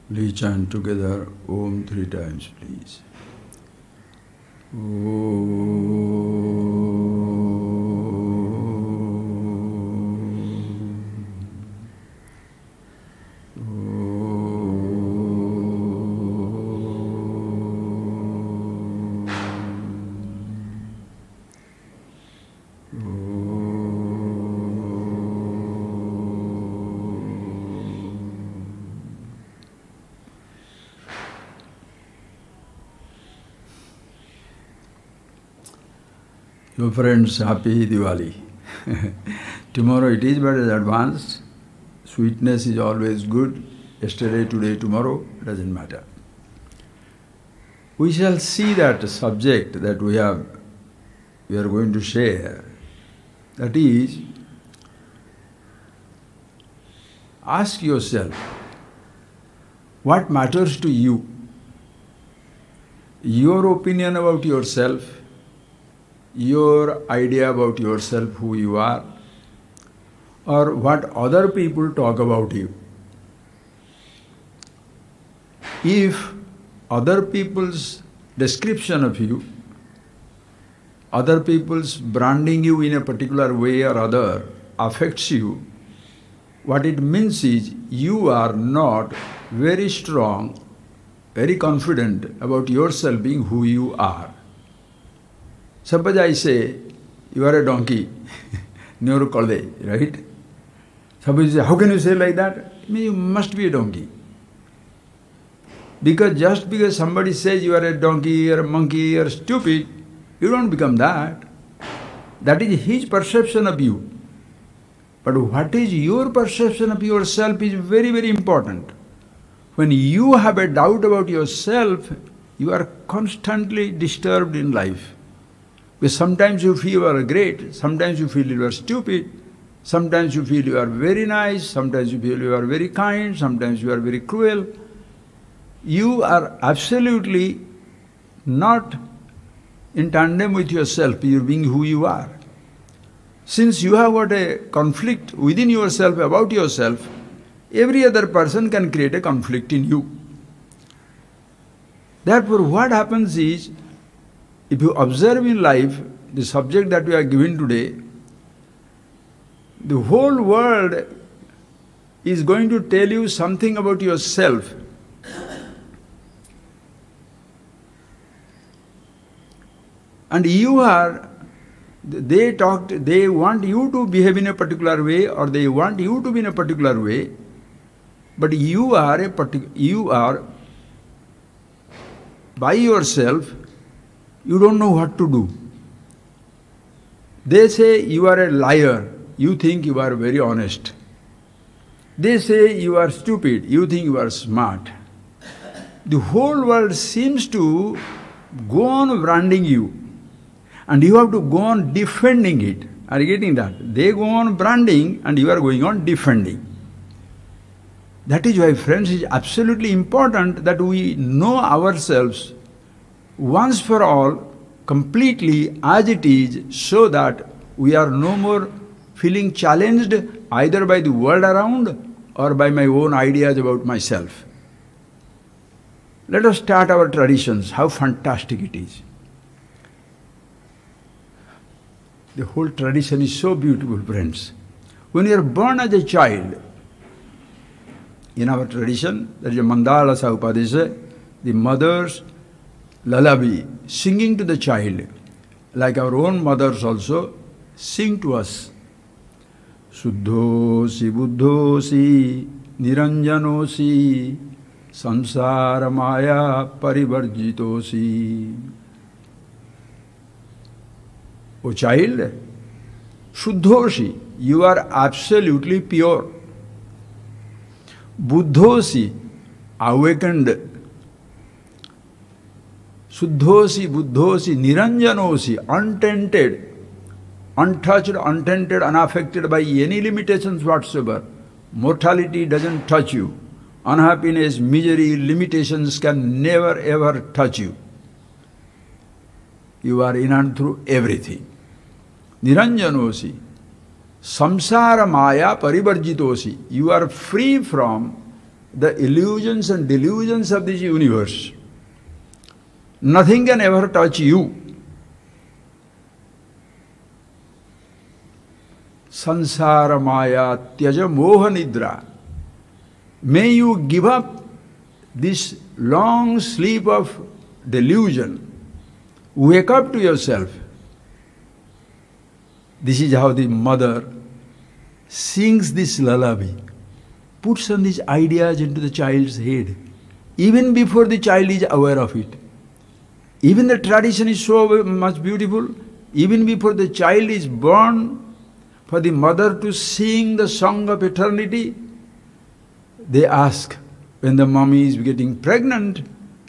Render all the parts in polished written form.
Please chant together Om 3 times, please. So friends, happy Diwali. Tomorrow it is, but it's advanced. Sweetness is always good. Yesterday, today, tomorrow, doesn't matter. We shall see that subject that we are going to share. That is, ask yourself, what matters to you? Your opinion about yourself, your idea about yourself, who you are, or what other people talk about you. If other people's description of you, other people's branding you in a particular way or other affects you, what it means is you are not very strong, very confident about yourself being who you are. Suppose I say, you are a donkey, right? Suppose you say, how can you say like that? I mean, you must be a donkey. Just because somebody says you are a donkey or a monkey or stupid, you don't become that. That is his perception of you. But what is your perception of yourself is very, very important. When you have a doubt about yourself, you are constantly disturbed in life. Because sometimes you feel you are great, sometimes you feel you are stupid, sometimes you feel you are very nice, sometimes you feel you are very kind, sometimes you are very cruel. You are absolutely not in tandem with yourself, you being who you are. Since you have got a conflict within yourself about yourself, every other person can create a conflict in you. Therefore, what happens is, if you observe in life the subject that we are given today, the whole world is going to tell you something about yourself. And they want you to behave in a particular way, or they want you to be in a particular way, but you are by yourself, you don't know what to do. They say you are a liar, you think you are very honest. They say you are stupid, you think you are smart. The whole world seems to go on branding you, and you have to go on defending it. Are you getting that? They go on branding and you are going on defending. That is why, friends, it is absolutely important that we know ourselves once for all, completely as it is, so that we are no more feeling challenged either by the world around or by my own ideas about myself. Let us start our traditions, how fantastic it is. The whole tradition is so beautiful, friends. When you are born as a child, in our tradition, there is a Mandala Upadesha, the mother's lullaby, singing to the child, like our own mothers also sing to us. Suddhosi buddhosi niranjanosi samsara maya parivarjitosi. O child, Shuddhosi, you are absolutely pure. Buddhosi, awakened. Suddhosi, buddhosi, niranjanosi, untainted, untouched, untainted, unaffected by any limitations whatsoever. Mortality doesn't touch you. Unhappiness, misery, limitations can never ever touch you. You are in and through everything. Niranjanosi, samsara maya parivarjitosi. You are free from the illusions and delusions of this universe. Nothing can ever touch you. Sansara maya tyaja moha nidra. May you give up this long sleep of delusion. Wake up to yourself. This is how the mother sings this lullaby, puts on these ideas into the child's head, even before the child is aware of it. Even the tradition is so much beautiful, even before the child is born, for the mother to sing the song of eternity, they ask, when the mommy is getting pregnant,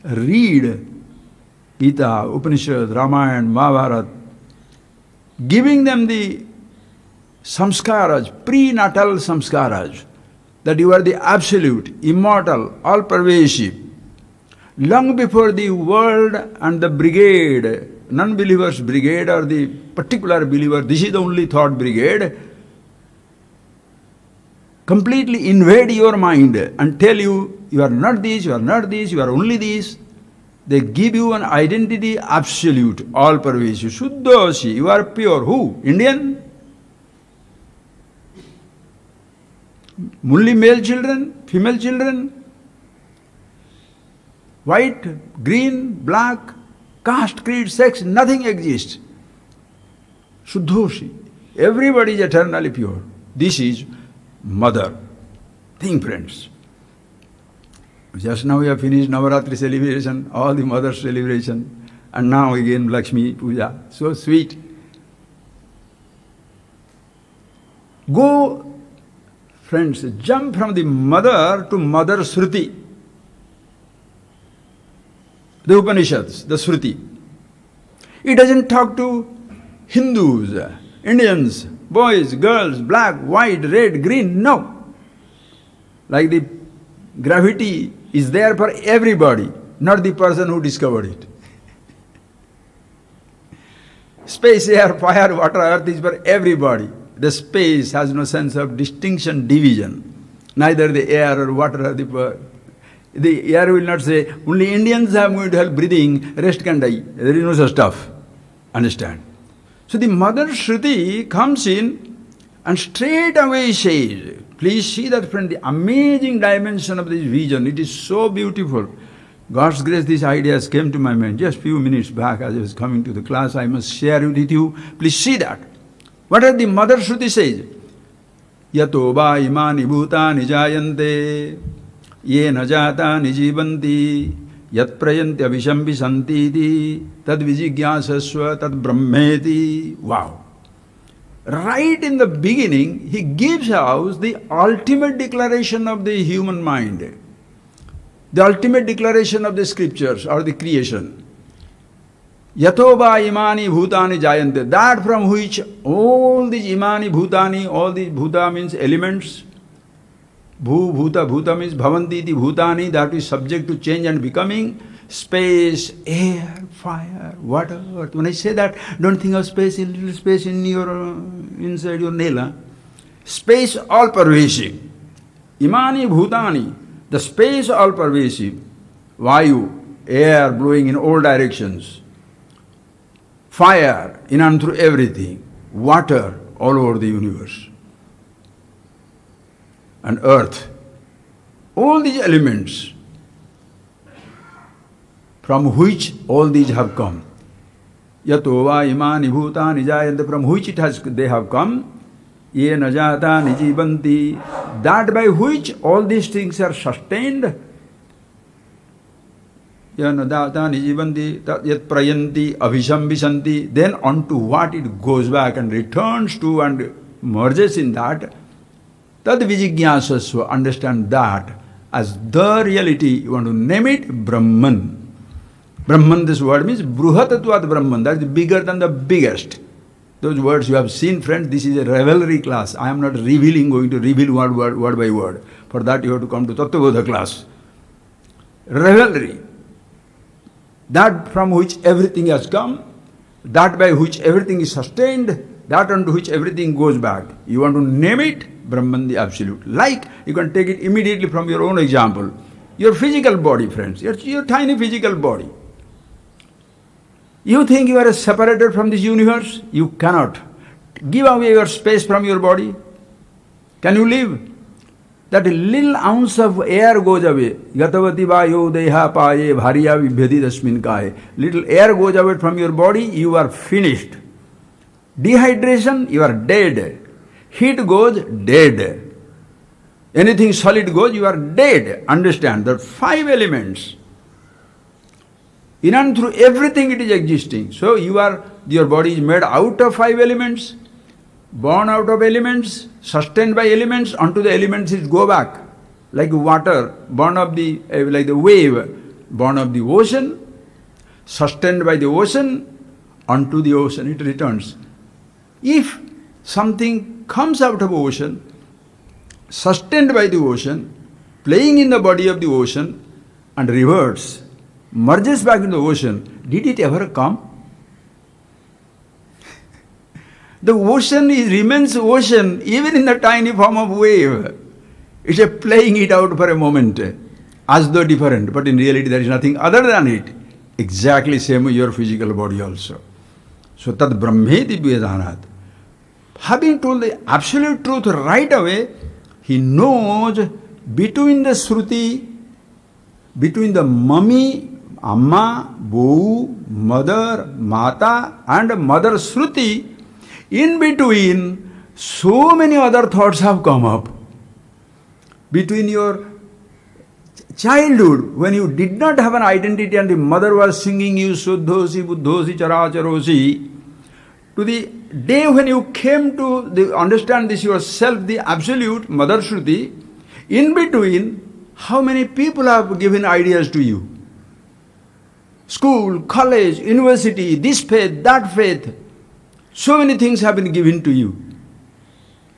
read Gita, Upanishad, Ramayana, Mahabharata, giving them the samskaras, prenatal samskaras, that you are the absolute, immortal, all-pervasive. Long before the world and the brigade, non-believers' brigade or the particular believer, this is the only thought brigade, completely invade your mind and tell you, you are not this, you are not this, you are only this. They give you an identity absolute, all-pervasive. Shuddhosi, you are pure. Who? Indian? Only male children? Female children? White, green, black, caste, creed, sex, nothing exists. Shuddhosi. Everybody is eternally pure. This is mother. Think, friends. Just now we have finished Navaratri celebration, all the mother's celebration, and now again Lakshmi Puja. So sweet. Go, friends, jump from the mother to Mother Shruti. The Upanishads, the Shruti. It doesn't talk to Hindus, Indians, boys, girls, black, white, red, green, no. Like the gravity is there for everybody, not the person who discovered it. Space, air, fire, water, earth is for everybody. The space has no sense of distinction, division. Neither the air or water or the air will not say, only Indians are going to help breathing, rest can die. There is no such stuff. Understand? So the Mother Shruti comes in and straight away says, please see that, friend, the amazing dimension of this vision. It is so beautiful. God's grace, these ideas came to my mind just a few minutes back as I was coming to the class. I must share it with you. Please see that. What does the Mother Shruti says? Yato va imani bhutani jayante ye na jatani jivanti yat prayanti avisham visantiti tad vijigyasasva tad brahmeti. Wow. Right in the beginning, he gives us the ultimate declaration of the human mind, the ultimate declaration of the scriptures or the creation. Yato va imani bhutani jayante, that from which all these imani bhutani, all these bhuta means elements, bhu bhuta, bhuta means bhavanti iti bhutani, that is subject to change and becoming, space, air, fire, water. When I say that, don't think of space, a little space in your inside your nail. Huh? Space all pervasive. Imani bhutani, the space all pervasive. Vayu, air blowing in all directions. Fire in and through everything. Water all over the universe. And earth. All these elements from which all these have come. Yato va imani bhutani jayante, from which they have come. Ye na jatani jivanti, that by which all these things are sustained. Ye na jatani jivanti, yat prayanti avisham visanti, then onto what it goes back and returns to and merges in that. Tad vijigyasasva, understand that as the reality. You want to name it Brahman. Brahman, this word means Bruhatatvat Brahman, that is bigger than the biggest. Those words you have seen, friends, this is a revelry class. I am not going to reveal word by word. For that you have to come to Tattvabodha class. Revelry. That from which everything has come, that by which everything is sustained, that unto which everything goes back. You want to name it? Brahman, the Absolute. Like, you can take it immediately from your own example. Your physical body, friends, your tiny physical body. You think you are separated from this universe? You cannot. Give away your space from your body. Can you live? That little ounce of air goes away. Gatavati vayo deha paye bhariya vibhyati dasmin kaye. Little air goes away from your body, you are finished. Dehydration, you are dead. Heat goes, dead. Anything solid goes, you are dead. Understand that 5 elements. In and through everything it is existing. So your body is made out of 5 elements, born out of elements, sustained by elements, onto the elements it go back. Like water, born of like the wave, born of the ocean, sustained by the ocean, onto the ocean it returns. If something comes out of ocean, sustained by the ocean, playing in the body of the ocean, and reverts, merges back in the ocean, did it ever come? The ocean remains ocean even in the tiny form of wave. It's a playing it out for a moment, as though different, but in reality there is nothing other than it. Exactly same with your physical body also. So tad brahmeti vedanat. Having told the absolute truth right away, he knows between the Shruti, between the mummy, Amma, Bou, Mother, Mata, and Mother Shruti, in between, so many other thoughts have come up. Between your childhood, when you did not have an identity and the mother was singing you Suddhosi, Buddhosi, Characharosi, to the day when you came to understand this yourself, the absolute Mother Shruti, in between, how many people have given ideas to you? School, college, university, this faith, that faith. So many things have been given to you.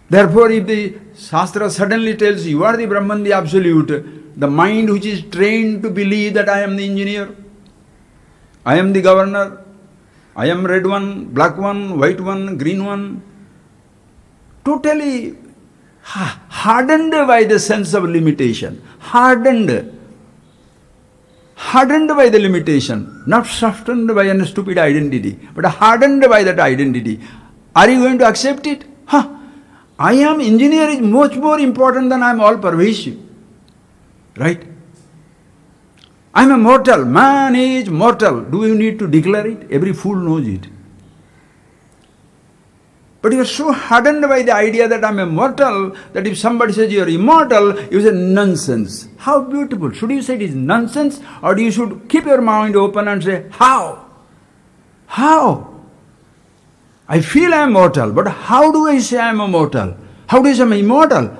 Therefore, if the Shastra suddenly tells you are the Brahman, the Absolute, the mind which is trained to believe that I am the engineer, I am the governor, I am red one, black one, white one, green one, totally hardened by the sense of limitation, hardened by the limitation, not softened by a stupid identity, but hardened by that identity. Are you going to accept it? I am engineer is much more important than I am all pervasive. Right? I am a mortal. Man is mortal. Do you need to declare it? Every fool knows it. But you are so hardened by the idea that I am a mortal, that if somebody says you are immortal, you say nonsense. How beautiful. Should you say it is nonsense, or you should keep your mind open and say, how? How? I feel I am mortal, but how do I say I am immortal? How do I say I am immortal?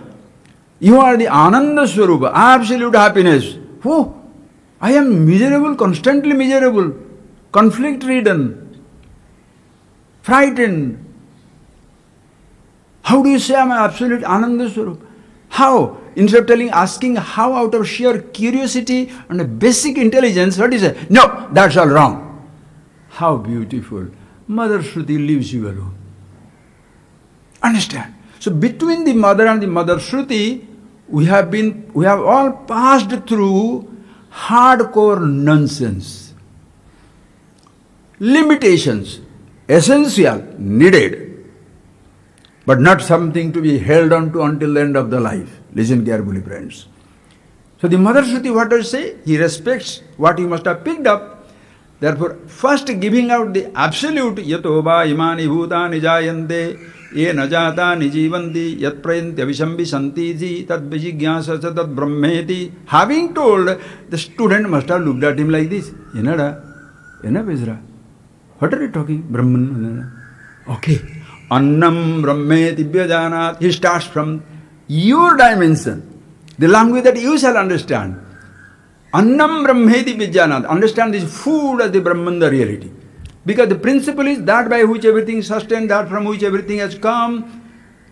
You are the Ananda Swarupa, absolute happiness. Oh, I am miserable, constantly miserable, conflict-ridden, frightened. How do you say I am absolute Ananda Swarupa? How? Instead of asking how out of sheer curiosity and a basic intelligence, what do you say? No, that's all wrong. How beautiful. Mother Shruti leaves you alone. Understand? So between the mother and the Mother Shruti, we have all passed through hardcore nonsense. Limitations, essential, needed, but not something to be held on to until the end of the life. Listen carefully, friends. So the Mother Shruti, what does say? He respects what he must have picked up. Therefore, first giving out the absolute, yato va imani bhutani jayante, ye najatani jivanti, yat prayanti avishambi santiji, tad vijigyasa tad brahmeti. Having told, the student must have looked at him like this. Yenada, Bezra. What are you talking? Brahman. Okay. Annam brahmeti bhyajanat. He starts from your dimension, the language that you shall understand. Annam brahmeti vijjanat. Understand this food as the Brahman, the reality. Because the principle is that by which everything is sustained, that from which everything has come,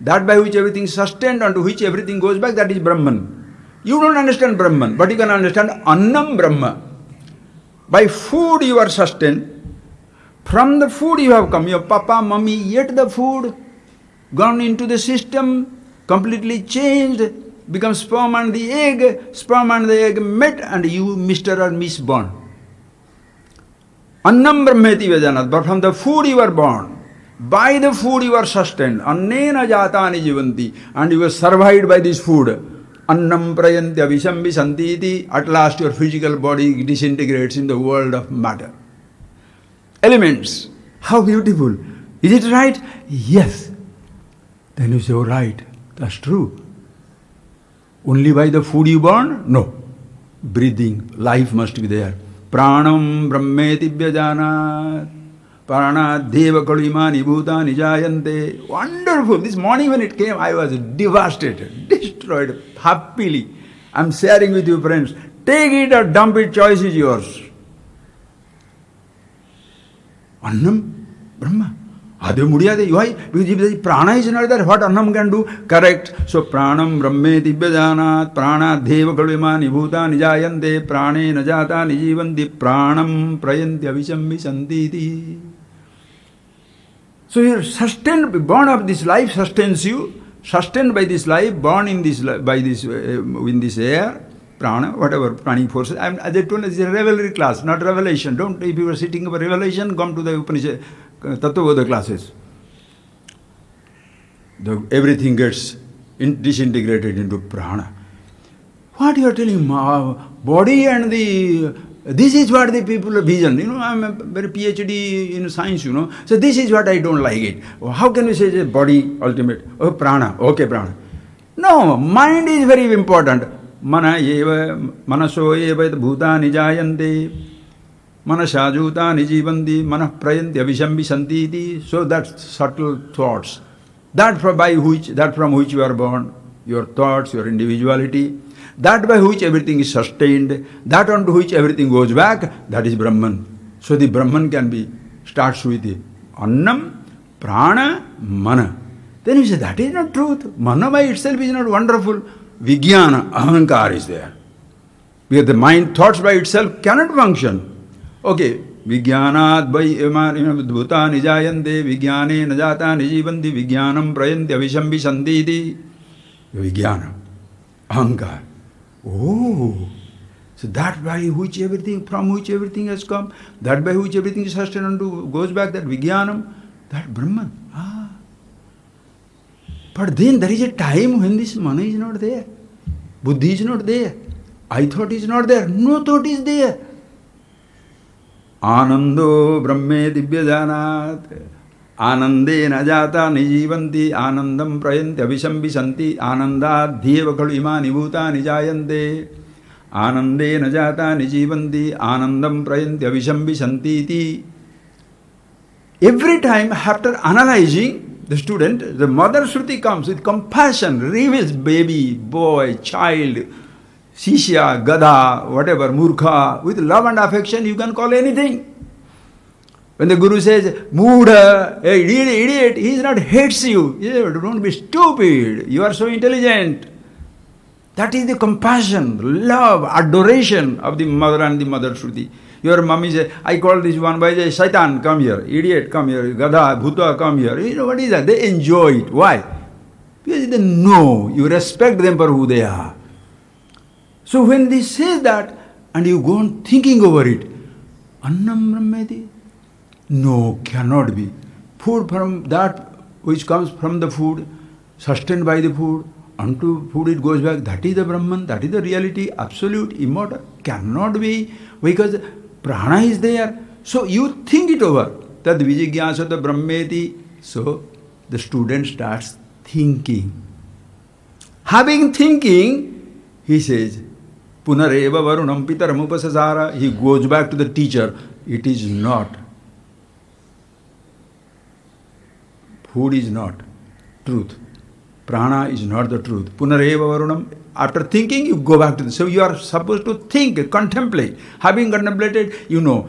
that by which everything is sustained, unto which everything goes back, that is Brahman. You don't understand Brahman, but you can understand Annam Brahma. By food you are sustained, From the food you have come. Your papa, mummy ate the food, gone into the system, completely changed, become sperm and the egg met, and you, Mr. or Miss, born. Annam brahmeti vajanat. But from the food you are born. By the food you are sustained. Annena jatani jivanti. And you are survived by this food. Annam prayantya visham visantiti. At last your physical body disintegrates in the world of matter. Elements. How beautiful. Is it right? Yes. Then you say, oh right, that's true. Only by the food you born? No. Breathing, life must be there. Pranam brahmeti vyajanat. Pranat deva kalimani bhutani jayante. Wonderful. This morning when it came, I was devastated, destroyed, happily. I'm sharing with you, friends. Take it or dump it, choice is yours. Annam, Brahma. Adi mudiyade. Why? Because if the prana is not there, what Annam can do? Correct. So pranam brahmeti vyajanat. Prana deva kalimani bhutani jayante. Prane najata nijivanti. Pranam prayanti avisham visantiti. So you are sustained, born of this life sustains you, sustained by this life, born in this by this in this air, prana, whatever pranic forces. As I told you, it's a revelry class, not revelation. Don't, if you are sitting for revelation, come to the Upanishad, Tattvabodha classes. Everything gets disintegrated into prana. What you are telling, body and the, this is what the people vision. You know, I am a very PhD in science, you know. So this is what I don't like it. How can you say the body ultimate? Oh, prana. Okay, prana. No, mind is very important. Mana eva, manaso eva bhutani jayante. Manasajutani jivanti. Manah prayanti avisham visantiti. So that's subtle thoughts. That from which you are born. Your thoughts, your individuality. That by which everything is sustained, that onto which everything goes back, that is Brahman. So the Brahman can be, starts with the Annam, Prana, Mana. Then you say, that is not truth. Mana by itself is not wonderful. Vijnana, Ahankar is there. Because the mind, thoughts by itself cannot function. Okay, Vijnanat by Bhutani jayante, Vijnane najata nijivanti, Vijnanam prayanti avisham visantiti. Vijnana, Ahankar. Oh, so that by which everything, from which everything has come, that by which everything is sustained unto, goes back, that Vijnanam, that Brahman. Ah. But then there is a time when this mana is not there. Buddhi is not there. I thought is not there. No thought is there. Anando Brahme Divyajanat. Anande najata nijivanti. Anandam prayanti avisham visanti. Anandat dhyeva kalimani bhutani jayante. Anande najata nijivanti. Anandam prayanti avisham visanti. Every time after analyzing the student, the mother Shruti comes with compassion, reveals baby, boy, child, Shishya, Gada, whatever, Murkha, with love and affection you can call anything. When the Guru says, Moodha, hey, idiot, he is not hates you. He says, don't be stupid, you are so intelligent. That is the compassion, love, adoration of the mother and the mother Shruti. Your mummy says, I call this one by the Shaitan, come here, idiot, come here, Gada, Bhuta, come here. You know what is that? They enjoy it. Why? Because they know, you respect them for who they are. So when they say that, and you go on thinking over it, Annam Brahmeti? No, cannot be. Food from that which comes from the food, sustained by the food, unto food it goes back, that is the Brahman, that is the reality, absolute, immortal. Cannot be, because prana is there. So you think it over. Tad vijigyasata brahmeti. So the student starts thinking. Having thinking, he says, Punareva varunam pitaram upasasara. He goes back to the teacher. It is not. Food is not truth. Prana is not the truth. Punareva varunam. After thinking, you go back to the... So you are supposed to think, contemplate. Having contemplated, you know,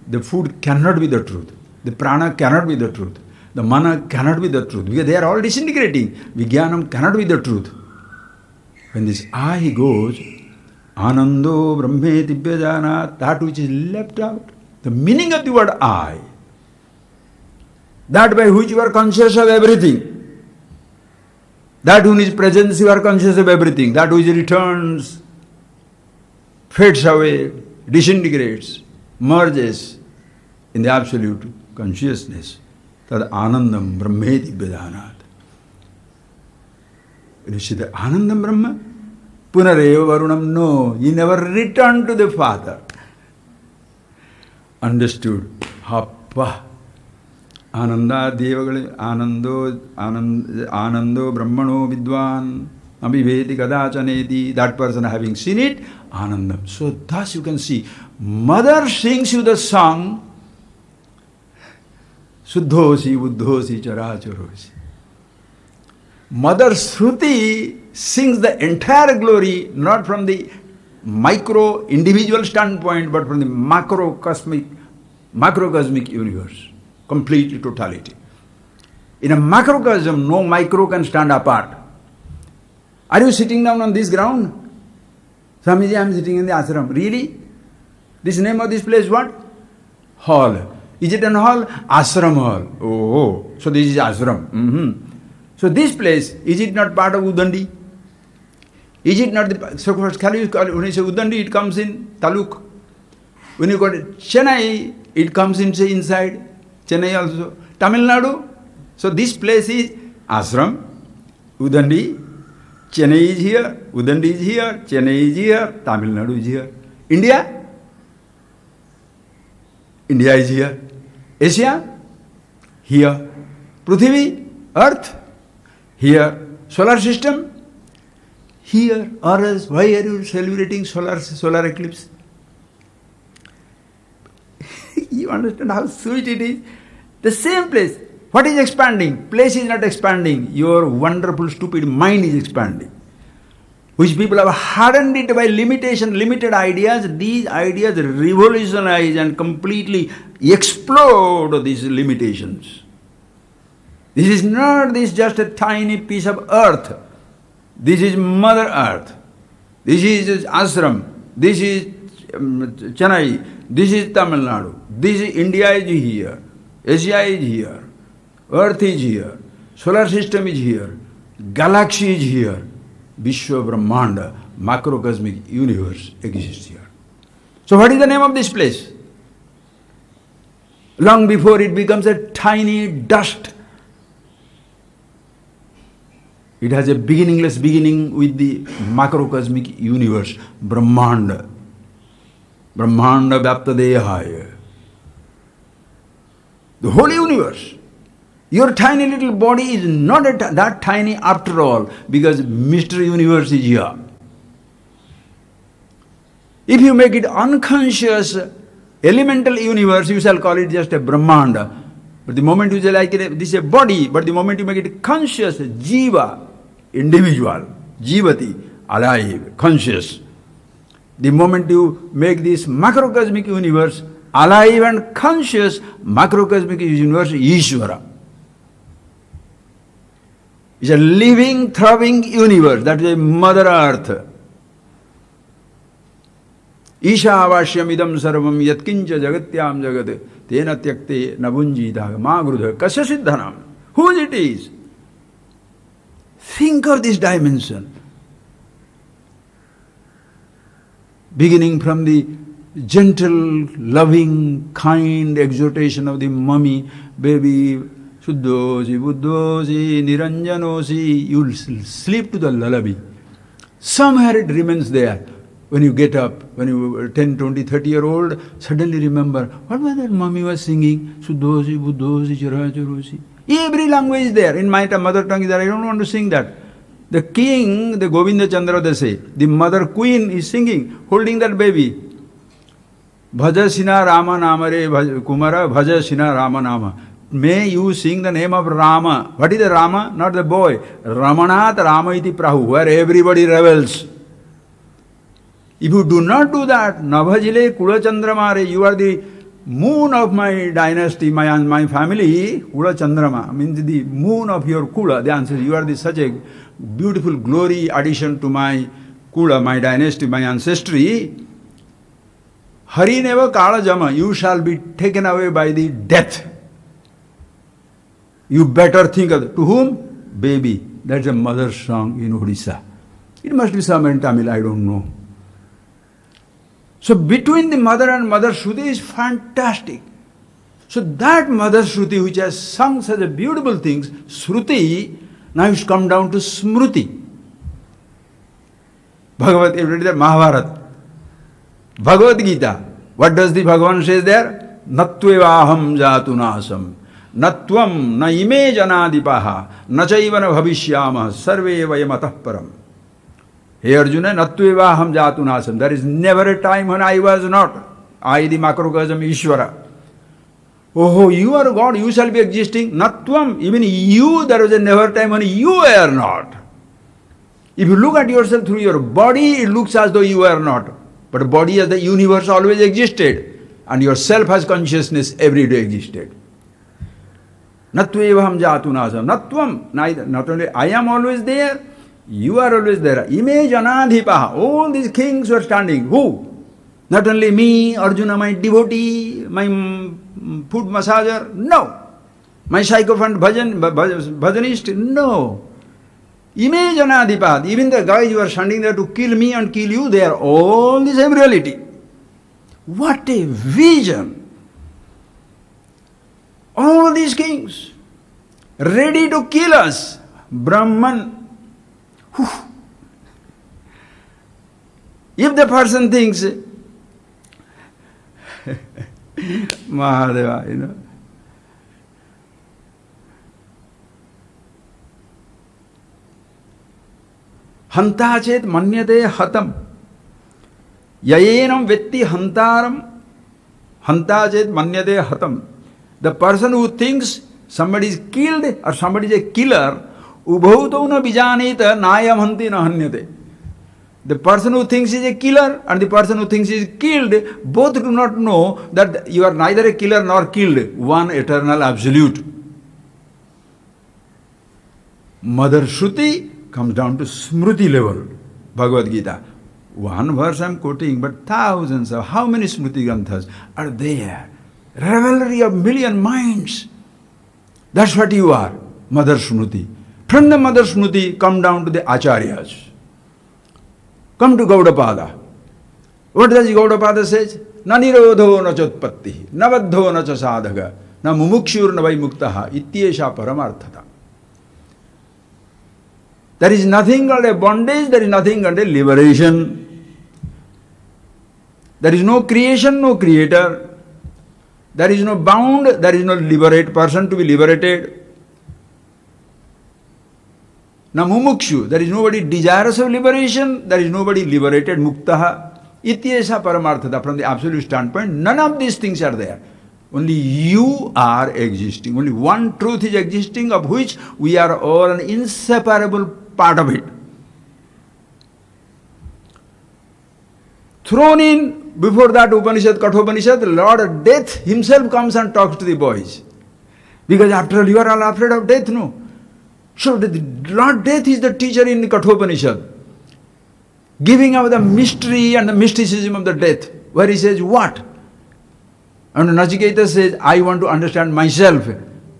the food cannot be the truth. The prana cannot be the truth. The mana cannot be the truth. Because they are all disintegrating. Vijnanam cannot be the truth. When this I goes, Anando Brahme Divyajana, that which is left out. The meaning of the word I. that by which you are conscious of everything, that in His presence you are conscious of everything, that which returns, fades away, disintegrates, merges in the absolute consciousness. Tad anandam brahmeti vedanat. When you see the anandam brahma, punareva varunam, no, he never returned to the Father. Understood. Happa. Ananda devagali, anando brahmano vidwan, abhiveti kadachaneti, that person having seen it, anandam. So thus you can see, mother sings you the song, Suddhosi, Buddhosi, Characharosi. Mother Shruti sings the entire glory, not from the micro individual standpoint, but from the macrocosmic universe, completely totality. In a macrocosm, no micro can stand apart. Are you sitting down on this ground? Swamiji, I am sitting in the ashram. Really? This name of this place what? Hall. Is it an hall? Ashram hall. Oh, so this is ashram. So this place, is it not part of Udandi? Is it not the... So when you say Udandi, it comes in Taluk. When you go to Chennai, it comes in, say, inside. Chennai also. Tamil Nadu. So this place is ashram, Udandi. Chennai is here, Udandi is here, Chennai is here, Tamil Nadu is here. India? India is here. Asia? Here. Prithvi? Earth? Here. Solar system? Here. Or else, why are you celebrating solar eclipse? You understand how sweet it is? The same place. What is expanding? Place is not expanding. Your wonderful, stupid mind is expanding. Which people have hardened it by limited ideas. These ideas revolutionize and completely explode these limitations. This is not just a tiny piece of earth. This is Mother Earth. This is ashram. This is Chennai. This is Tamil Nadu. This is India is here. Asia is here. Earth is here. Solar system is here. Galaxy is here. Vishwa Brahmanda, macrocosmic universe exists here. So what is the name of this place? Long before it becomes a tiny dust, it has a beginningless beginning with the macrocosmic universe, Brahmanda. Brahmanda Vyapta Dehaya. The whole universe. Your tiny little body is not that tiny after all, because Mr. Universe is here. If you make it unconscious, elemental universe, you shall call it just a Brahmanda. But the moment you say like this is a body, but the moment you make it conscious, Jiva, individual, Jivati, alive, conscious. The moment you make this macrocosmic universe alive and conscious, macrocosmic universe, Ishvara. It's a living, throbbing universe. That is a Mother Earth. Isha avashyam idam sarvam yatkincha jagatyam jagad tena tyakte nabunjita magrudha kasya siddhanam. Whose it is? Think of this dimension. Beginning from the gentle, loving, kind exhortation of the mummy, baby, Suddhosi, Buddhosi, Niranjanosi, you will sleep to the lullaby. Somewhere it remains there. When you get up, when you were 10, 20, 30-year-old, suddenly remember, what was that mummy was singing? Suddhosi, Buddhosi, Characharosi. Every language is there. In my mother tongue is there. I don't want to sing that. The king, the Govinda Chandra Dase, the mother queen is singing, holding that baby. Bhaja Sina Rama Nama Re Kumara, Bhaja Sina Rama Nama. May you sing the name of Rama. What is the Rama? Not the boy. Ramanat Rama iti Prahu, where everybody revels. If you do not do that, Nabhajile Kula Chandramare, you are the moon of my dynasty, my family, Kula Chandrama, means the moon of your Kula. The answer is, you are such a beautiful glory addition to my Kula, my dynasty, my ancestry. Hari neva Kala Jama, you shall be taken away by the death. You better think of to whom? Baby. That's a mother's song in Odisha. It must be some in Tamil, I don't know. So between the mother and mother Shruti is fantastic. So that mother Shruti which has sung such a beautiful things, Shruti, now it's come down to Smruti. Bhagavad Gita, Mahabharata. Bhagavad Gita. What does the Bhagavan says there? Natvevaham jatunasam. Natvam na ime janadipaha. Nachaiva na bhavishyama. Sarve vayamatah param. Hey Arjuna, Natvevaham jatunasam. There is never a time when I was not. I, the macrocosm Ishvara. Oh, you are God, you shall be existing. Natvam, even you, there was a never time when you were not. If you look at yourself through your body, it looks as though you are not. But body as the universe always existed. And yourself has consciousness every day existed. Natvevaham jatunasam. Natvam, neither, not only I am always there, you are always there. Ime janadhipaha. All these kings were standing. Who? Not only me, Arjuna, my devotee, my foot massager. No. My sycophant bhajanist. No. Ime janadhipaha. Even the guys who are standing there to kill me and kill you, they are all the same reality. What a vision! All these kings ready to kill us. Brahman. Whew. If the person thinks, Mahadeva, you know, hanta chet manyate hatam. Yayenam vetti hantaram. Hanta chet manyate hatam. The person who thinks somebody is killed or somebody is a killer, ubhauto na bijanita nayam hanti na hanyate. The person who thinks he is a killer and the person who thinks he is killed, both do not know that you are neither a killer nor killed. One eternal absolute. Mother Shruti comes down to Smruti level. Bhagavad Gita. One verse I am quoting, but thousands of how many Smruti Granthas are there? Revelry of million minds. That's what you are, Mother Smruti. From the Mother Smruti, come down to the Acharyas. Come to Gaudapada. What does Gaudapada say? Na nirodho na chotpatti, na baddho na cha sadhaga, na mumukshur na vaimuktaha, ityesha paramarthata. There is nothing called a bondage, there is nothing called a liberation. There is no creation, no creator. There is no bound, there is no liberate person to be liberated. Na mumukshu, there is nobody desirous of liberation, there is nobody liberated, muktaha. Ityesha paramarthata, from the absolute standpoint, none of these things are there. Only you are existing. Only one truth is existing, of which we are all an inseparable part of it. Thrown in before that Upanishad, Kathopanishad, Lord Death himself comes and talks to the boys. Because after all, you are all afraid of death, no? So the Lord Death is the teacher in the Kathopanishad, giving out the mystery and the mysticism of the death, where he says, what? And Nachiketa says, I want to understand myself.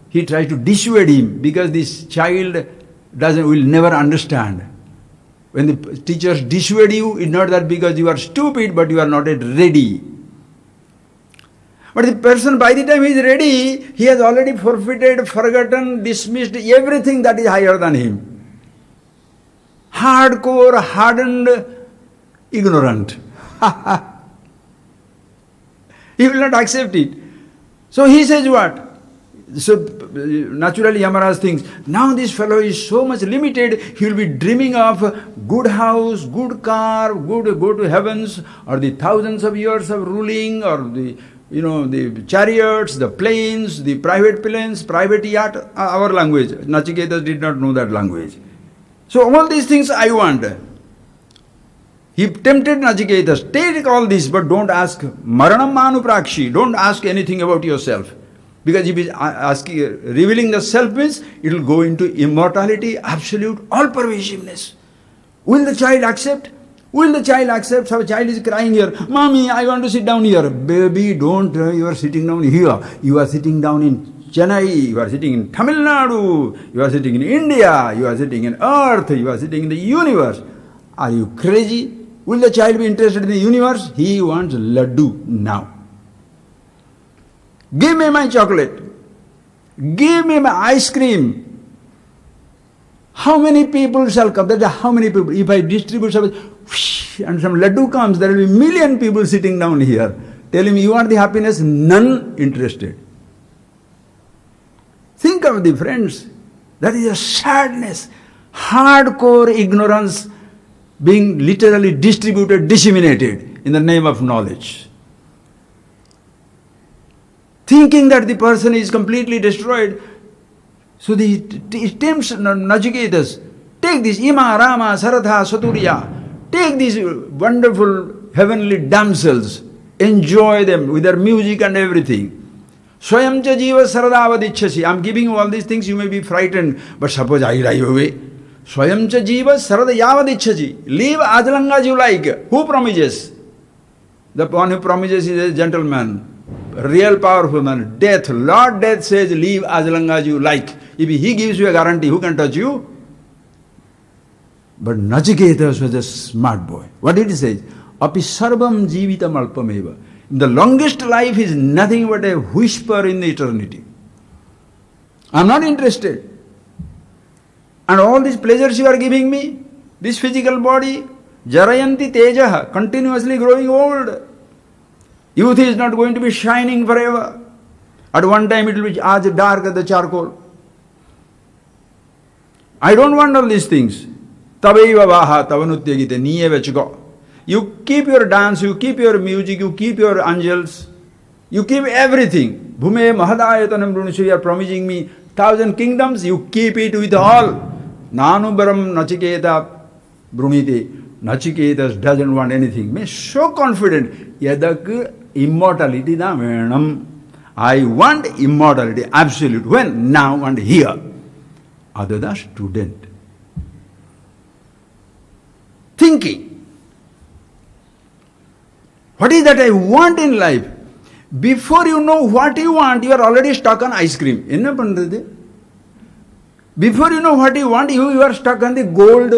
He tries to dissuade him, because this child will never understand. When the teachers dissuade you, it's not that because you are stupid, but you are not yet ready. But the person, by the time he is ready, he has already forfeited, forgotten, dismissed everything that is higher than him. Hardcore, hardened, ignorant. He will not accept it. So he says what? So naturally Yamaraj thinks, now this fellow is so much limited, he will be dreaming of good house, good car, go to heavens, or the thousands of years of ruling, or the chariots, the planes, the private planes, private yacht, our language. Nachiketa did not know that language. So all these things I want. He tempted Nachiketa, take all this, but don't ask Maranam Manuprakshi, don't ask anything about yourself. Because if he is revealing the self means, it will go into immortality, absolute, all pervasiveness. Will the child accept? Will the child accept? So a child is crying here, Mommy, I want to sit down here. Baby, don't, you are sitting down here. You are sitting down in Chennai, you are sitting in Tamil Nadu, you are sitting in India, you are sitting in Earth, you are sitting in the universe. Are you crazy? Will the child be interested in the universe? He wants laddu now. Give me my chocolate. Give me my ice cream. How many people shall come? That's how many people. If I distribute some, and some laddu comes, there will be million people sitting down here. Telling me, you want the happiness? None interested. Think of the friends. That is a sadness. Hardcore ignorance being literally distributed, disseminated in the name of knowledge. Thinking that the person is completely destroyed. So it tempts Nachiketas. Take this Ima, Rama, Saratha, Saturya. Take these wonderful heavenly damsels. Enjoy them with their music and everything. Swayamcha jiva saradavadicchasi. I am giving you all these things, you may be frightened, but suppose I die away. Swayamcha jiva saradayavadicchasi. Live as long as you like. Who promises? The one who promises is a gentleman, a real powerful man. Death, Lord Death says, live as long as you like. If he gives you a guarantee, who can touch you? But Nachiketas was a smart boy. What did he say? Api sarvam jivitam alpameva. The longest life is nothing but a whisper in the eternity. I am not interested. And all these pleasures you are giving me, this physical body, jarayanti tejaha, continuously growing old. Youth is not going to be shining forever. At one time it will be as dark as the charcoal. I don't want all these things. Tavaiva vaha tavanutyagite niyeva chiko. You keep your dance, you keep your music, you keep your angels, you keep everything. Bhume mahadayatanam brunishu, you are promising me 1,000 kingdoms, you keep it with all. Nanubaram Nachiketa brunite. Nachiketas doesn't want anything. Means so confident. Yadak immortality da venam. I want immortality, absolute. When? Now and here. Adada student. Thinking. What is that I want in life? Before you know what you want, you are already stuck on ice cream. Enna pandrathu? Before you know what you want, you are stuck on the gold.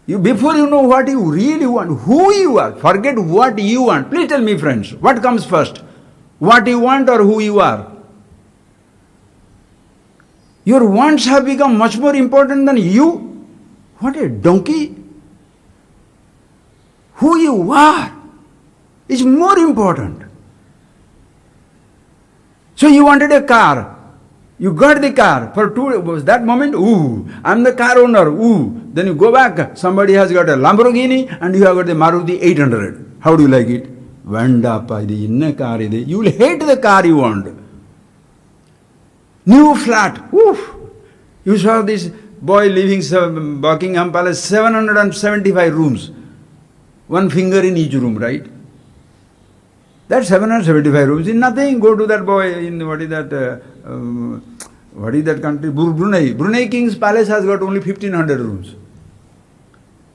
Before you know what you really want, who you are, forget what you want. Please tell me, friends, what comes first? What you want or who you are? Your wants have become much more important than you. What a donkey. Who you are is more important. So you wanted a car. You got the car. For that moment, ooh, I'm the car owner, ooh. Then you go back, somebody has got a Lamborghini and you have got the Maruti 800. How do you like it? Vandapa, the inner car. You will hate the car you want. New flat, oof. You saw this boy living Buckingham Palace, 775 rooms. One finger in each room, right? That 775 rooms is nothing. Go to that boy in what is that country? Brunei. Brunei King's palace has got only 1500 rooms.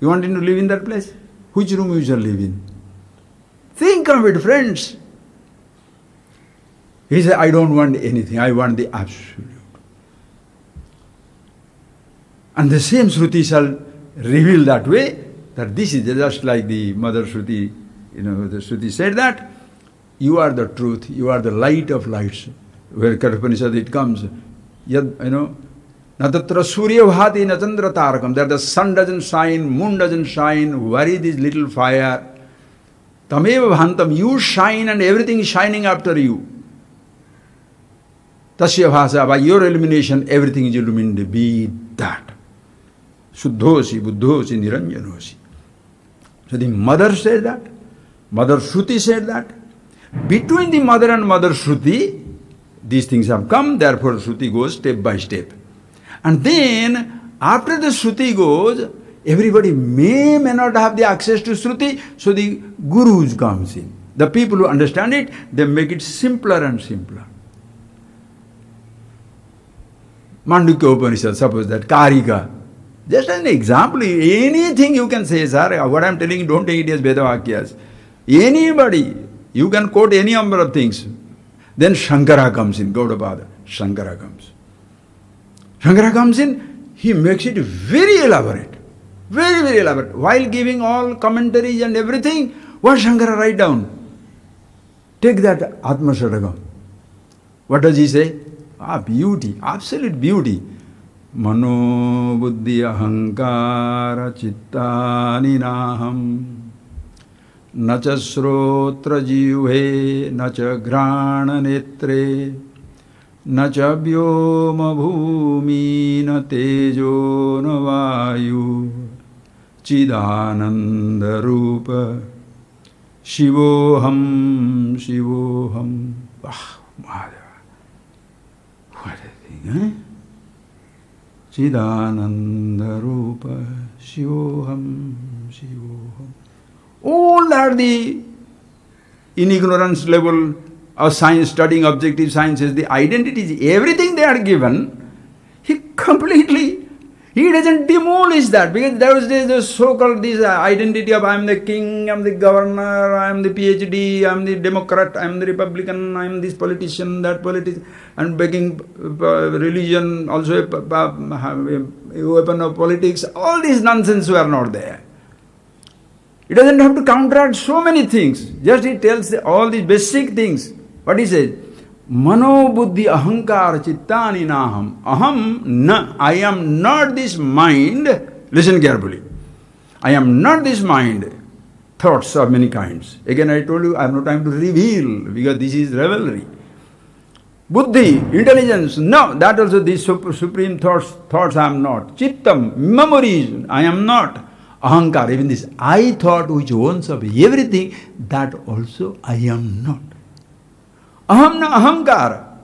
You want him to live in that place? Which room you shall live in? Think of it, friends. He said, I don't want anything. I want the absolute. And the same Shruti shall reveal that way, that this is just like the Mother Shruti, the Shruti said that. You are the truth, you are the light of lights. Where Kathopanishad it comes, natatra surya bhati na chandra tarakam. That the sun doesn't shine, moon doesn't shine, worry this little fire. Tameva bhantam, you shine and everything is shining after you. Tasya bhasa, by your illumination, everything is illuminated. Be that. Suddhosi, buddhosi, niranjanosi. So the mother said that, Mother Shruti said that. Between the mother and Mother Shruti, these things have come, therefore Shruti goes step by step. And then, after the Shruti goes, everybody may not have the access to Shruti, so the Gurus comes in. The people who understand it, they make it simpler and simpler. Mandukya Upanishad, suppose that, Karika. Just an example, anything you can say, sir, what I am telling you, don't take it as Vedavakyas. Anybody, you can quote any number of things. Then Shankara comes in, Gaudapada. Shankara comes. Shankara comes in, he makes it very elaborate. Very, very elaborate. While giving all commentaries and everything, what Shankara write down? Take that Atma Shadagam. What does he say? Beauty, absolute beauty. Mano buddhi ahankara chittani naham nacha srotra jivhe nacha grana netre nacha vyoma bhumi na tejo na vayu chidananda rupa shivoham shivoham. Mahadeva. What a thing, eh? Chidananda Rupa Shivoham Shivoham. All are the in ignorance level of science, studying objective sciences, the identities, everything they are given, he completely, he doesn't demolish that, because there was this so-called this identity of I am the king, I am the governor, I am the PhD, I am the Democrat, I am the Republican, I am this politician, that politician, and begging religion also a weapon of politics. All these nonsense were not there. It doesn't have to counteract so many things. Just he tells all these basic things. What he says? Mano buddhi ahankara chittani naham. Aham na. I am not this mind. Listen carefully. I am not this mind. Thoughts of many kinds. Again I told you I have no time to reveal because this is revelry. Buddhi, intelligence, no. That also these supreme thoughts I am not. Chittam, memories, I am not. Ahankara, even this I thought which owns of everything, that also I am not. Aham na ahankara.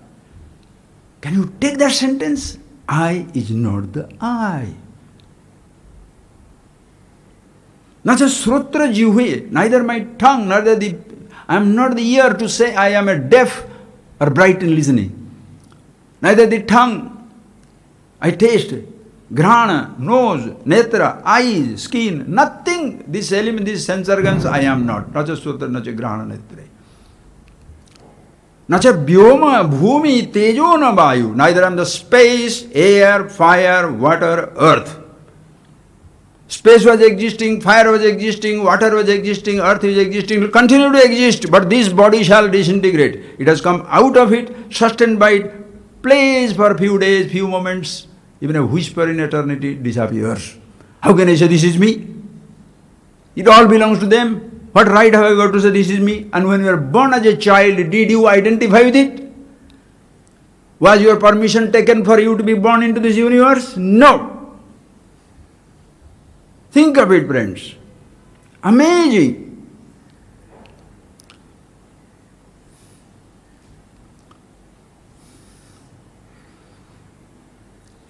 Can you take that sentence? I is not the I. Nacha srotra jihve, neither my tongue, neither I am not the ear to say I am a deaf or bright in listening. Neither the tongue, I taste, grana, nose, netra, eyes, skin, nothing. This element, these sense organs, I am not. Nacha srotra, nacha grana, netra. Nacha vyoma, bhumi, tejo na vayu. Neither I am the space, air, fire, water, earth. Space was existing, fire was existing, water was existing, earth is existing, will continue to exist, but this body shall disintegrate. It has come out of it, sustained by it, plays for a few days, few moments, even a whisper in eternity disappears. How can I say this is me? It all belongs to them. What right have I got to say this is me? And when you were born as a child, did you identify with it? Was your permission taken for you to be born into this universe? No. Think of it, friends. Amazing.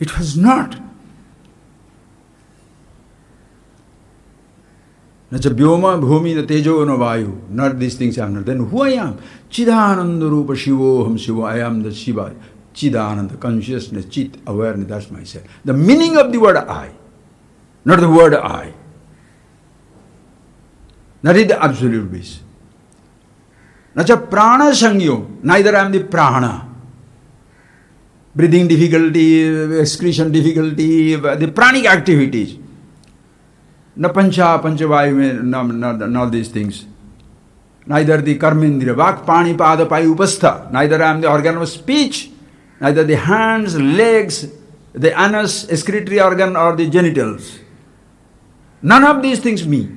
It was not. Nacha vyoma bhumi na tejo no vayu. Not these things I am not. Then who I am? Chidananda rupa shivoham shiva. I am the Shiva. Chidananda, consciousness, chit, awareness, that's myself. The meaning of the word I. Not the word I. That is the absolute bliss. Nacha prana sangyo. Neither I am the prana. Breathing difficulty, excretion difficulty, the pranic activities. Na pancha, panchavayu, not these things. Neither the karmendriya, vak, pani, pada, payu, upastha. Neither I am the organ of speech, neither the hands, legs, the anus, excretory organ or the genitals. None of these things me.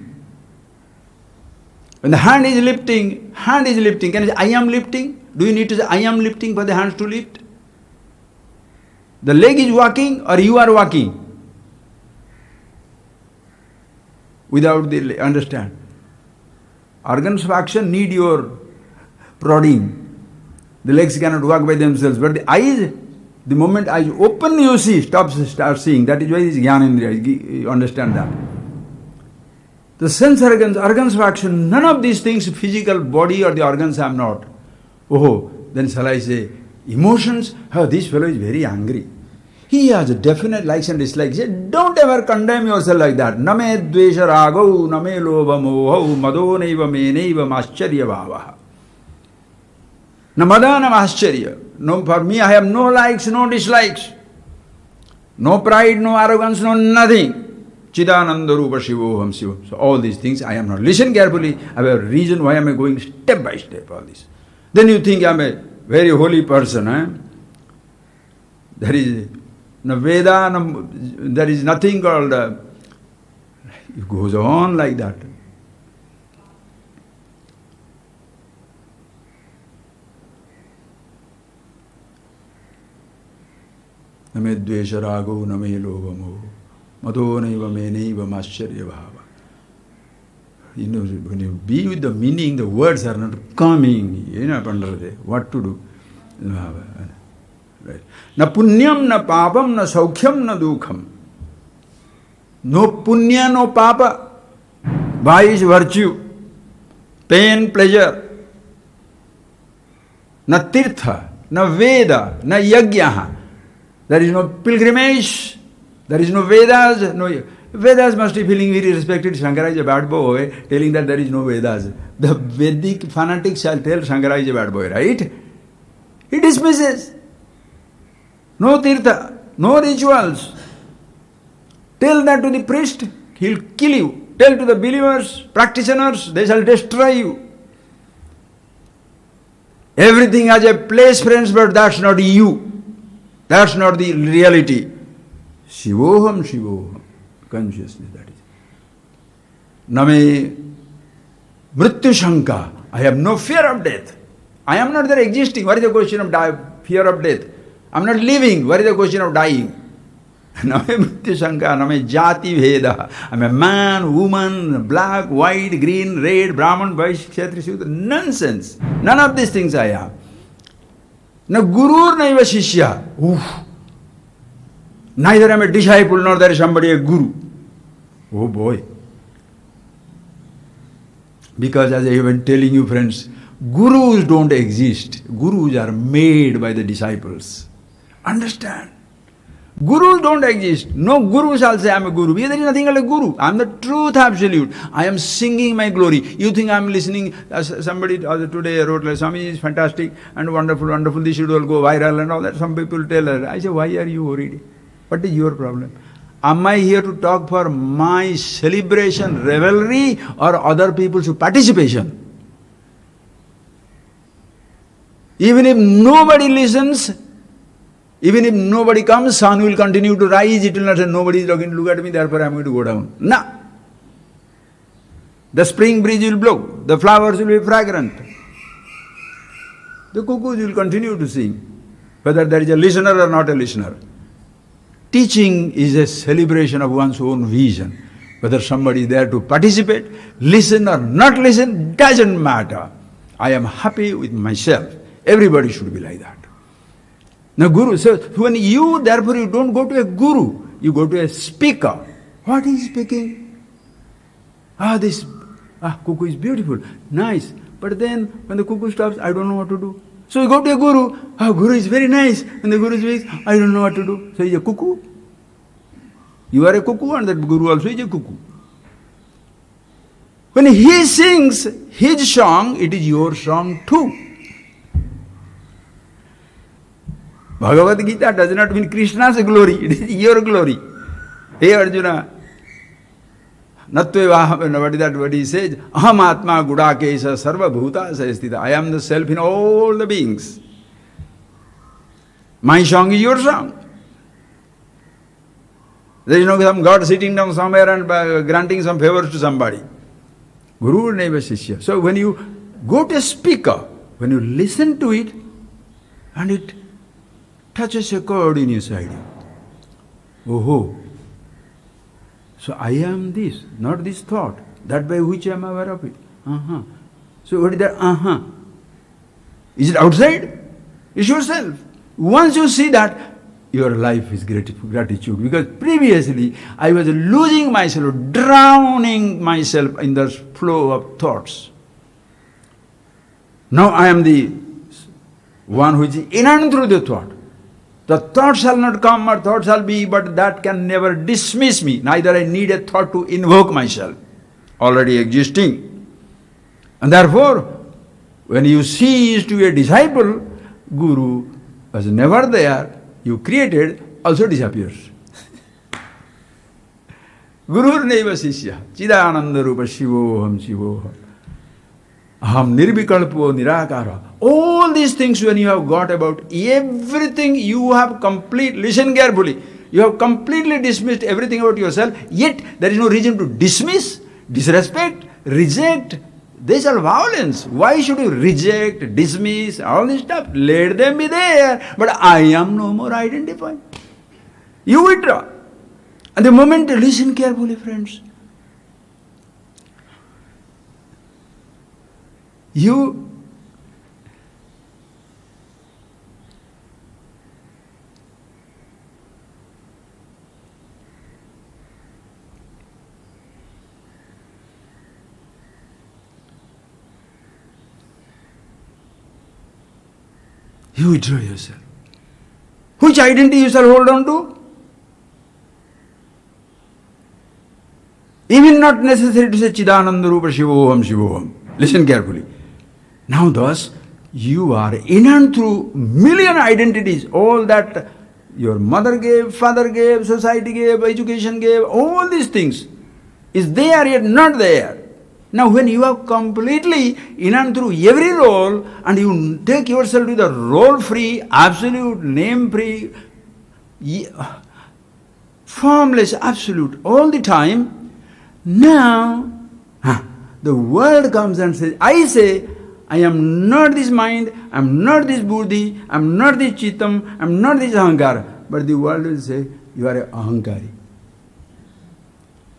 When the hand is lifting, can you say I am lifting? Do you need to say I am lifting for the hands to lift? The leg is walking or you are walking? Without the, understand. Organs of action need your prodding. The legs cannot walk by themselves, but the eyes, the moment eyes open, you see, start seeing. That is why this Jnanendriya, you understand that. The sense organs of action, none of these things, physical body or the organs I am not. Oh, then shall I say, emotions, oh, this fellow is very angry. He has a definite likes and dislikes. Don't ever condemn yourself like that. Name dvesha ragau, name lobha mohau, mado neva me neva mascharya bhavaha. Na mada na ascharya. No, for me I have no likes, no dislikes. No pride, no arrogance, no nothing. Chidananda Rupa Shivoham Shiva. So all these things I am not. Listen carefully. I have a reason why am I going step by step all this. Then you think I am a very holy person. There is no Veda, no, there is nothing called... it goes on like that. Name dvesha rago, name lobamo, madho naiva me naiva mascharya bhava. You know, when you be with the meaning, the words are not coming. You know, what to do? Right. Na punyam, na papam, na saukhyam, na dukham. No punya, no papa. Vice, virtue. Pain, pleasure. Na tirtha, na Veda, na yajna. There is no pilgrimage, there is no Vedas, no... Vedas must be feeling very respected. Shankara is a bad boy, telling that there is no Vedas. The Vedic fanatics shall tell Shankara is a bad boy, right? He dismisses. No tirtha, no rituals. Tell that to the priest, he'll kill you. Tell to the believers, practitioners, they shall destroy you. Everything has a place, friends, but that's not you. That's not the reality. Shivoham, Shivoham. Consciousness, that is. Name Mrityu Shanka. I have no fear of death. I am not there existing. What is the question of fear of death? I am not living. What is the question of dying? Name Mrityu Shanka. Name Jati Veda. I am a man, woman, black, white, green, red, Brahman, Vaishya, Kshatriya, Shudra. Nonsense. None of these things I am. Na Guru naiva Shishya. Neither I am a disciple nor there is somebody a guru. Oh boy. Because as I have been telling you, friends, gurus don't exist. Gurus are made by the disciples. Understand? Gurus don't exist. No guru shall say I am a guru. Because there is nothing like a guru. I am the truth absolute. I am singing my glory. You think I am listening, somebody today wrote like, Swami is fantastic and wonderful, wonderful, this should all go viral and all that. Some people tell her, I say, why are you worried? What is your problem? Am I here to talk for my celebration, revelry, or other people's participation? Even if nobody listens, even if nobody comes, sun will continue to rise, it will not say, nobody is going to look at me, therefore I am going to go down. No. The spring breeze will blow, the flowers will be fragrant. The cuckoos will continue to sing, whether there is a listener or not a listener. Teaching is a celebration of one's own vision. Whether somebody is there to participate, listen or not listen, doesn't matter. I am happy with myself. Everybody should be like that. Now Guru, so when you, therefore you don't go to a Guru, you go to a speaker. What is speaking? This cuckoo is beautiful, nice. But then when the cuckoo stops, I don't know what to do. So you go to a Guru, Guru is very nice. When the Guru speaks, I don't know what to do. So he is a cuckoo. You are a cuckoo and that Guru also is a cuckoo. When he sings his song, it is your song too. Bhagavad Gita does not mean Krishna's glory, it is your glory. Hey Arjuna, Natvevaham, what is that what he says? Aham Atma Gudakesa Sarva Bhuta Sahistita. I am the self in all the beings. My song is your song. There is no some God sitting down somewhere and granting some favors to somebody. Guru Neva Shishya. So when you go to a speaker, when you listen to it, and it touches a chord in your side. Oh. So I am this, not this thought, that by which I am aware of it. So what is that? Is it outside? It's yourself. Once you see that, your life is gratitude. Because previously I was losing myself, drowning myself in the flow of thoughts. Now I am the one who is in and through the thought. The thought shall not come or thought shall be, but that can never dismiss me. Neither I need a thought to invoke myself, already existing. And therefore, When you cease to be a disciple, Guru was never there, you created, also disappears. Guru neva sishya, Chidananda Rupa Shivoham Shivoham. Aham Nirvikalpo Nirakara. All these things when you have got about everything, you have listen carefully, you have completely dismissed everything about yourself, yet there is no reason to dismiss, disrespect, reject. These are violence. Why should you reject, dismiss, all this stuff? Let them be there. But I am no more identified. You withdraw. And the moment, listen carefully, friends. You withdraw yourself. Which identity you shall hold on to? Even not necessary to say Chidananda Rupa Shivoham Shivoham. Listen carefully. Now thus, you are in and through million identities, all that your mother gave, father gave, society gave, education gave, all these things is there yet not there. Now when you are completely in and through every role and you take yourself to the role-free, absolute, name-free, formless, absolute, all the time, now the world comes and says, I say, I am not this mind, I am not this buddhi, I am not this chittam, I am not this ahankara. But the world will say, you are an ahankari.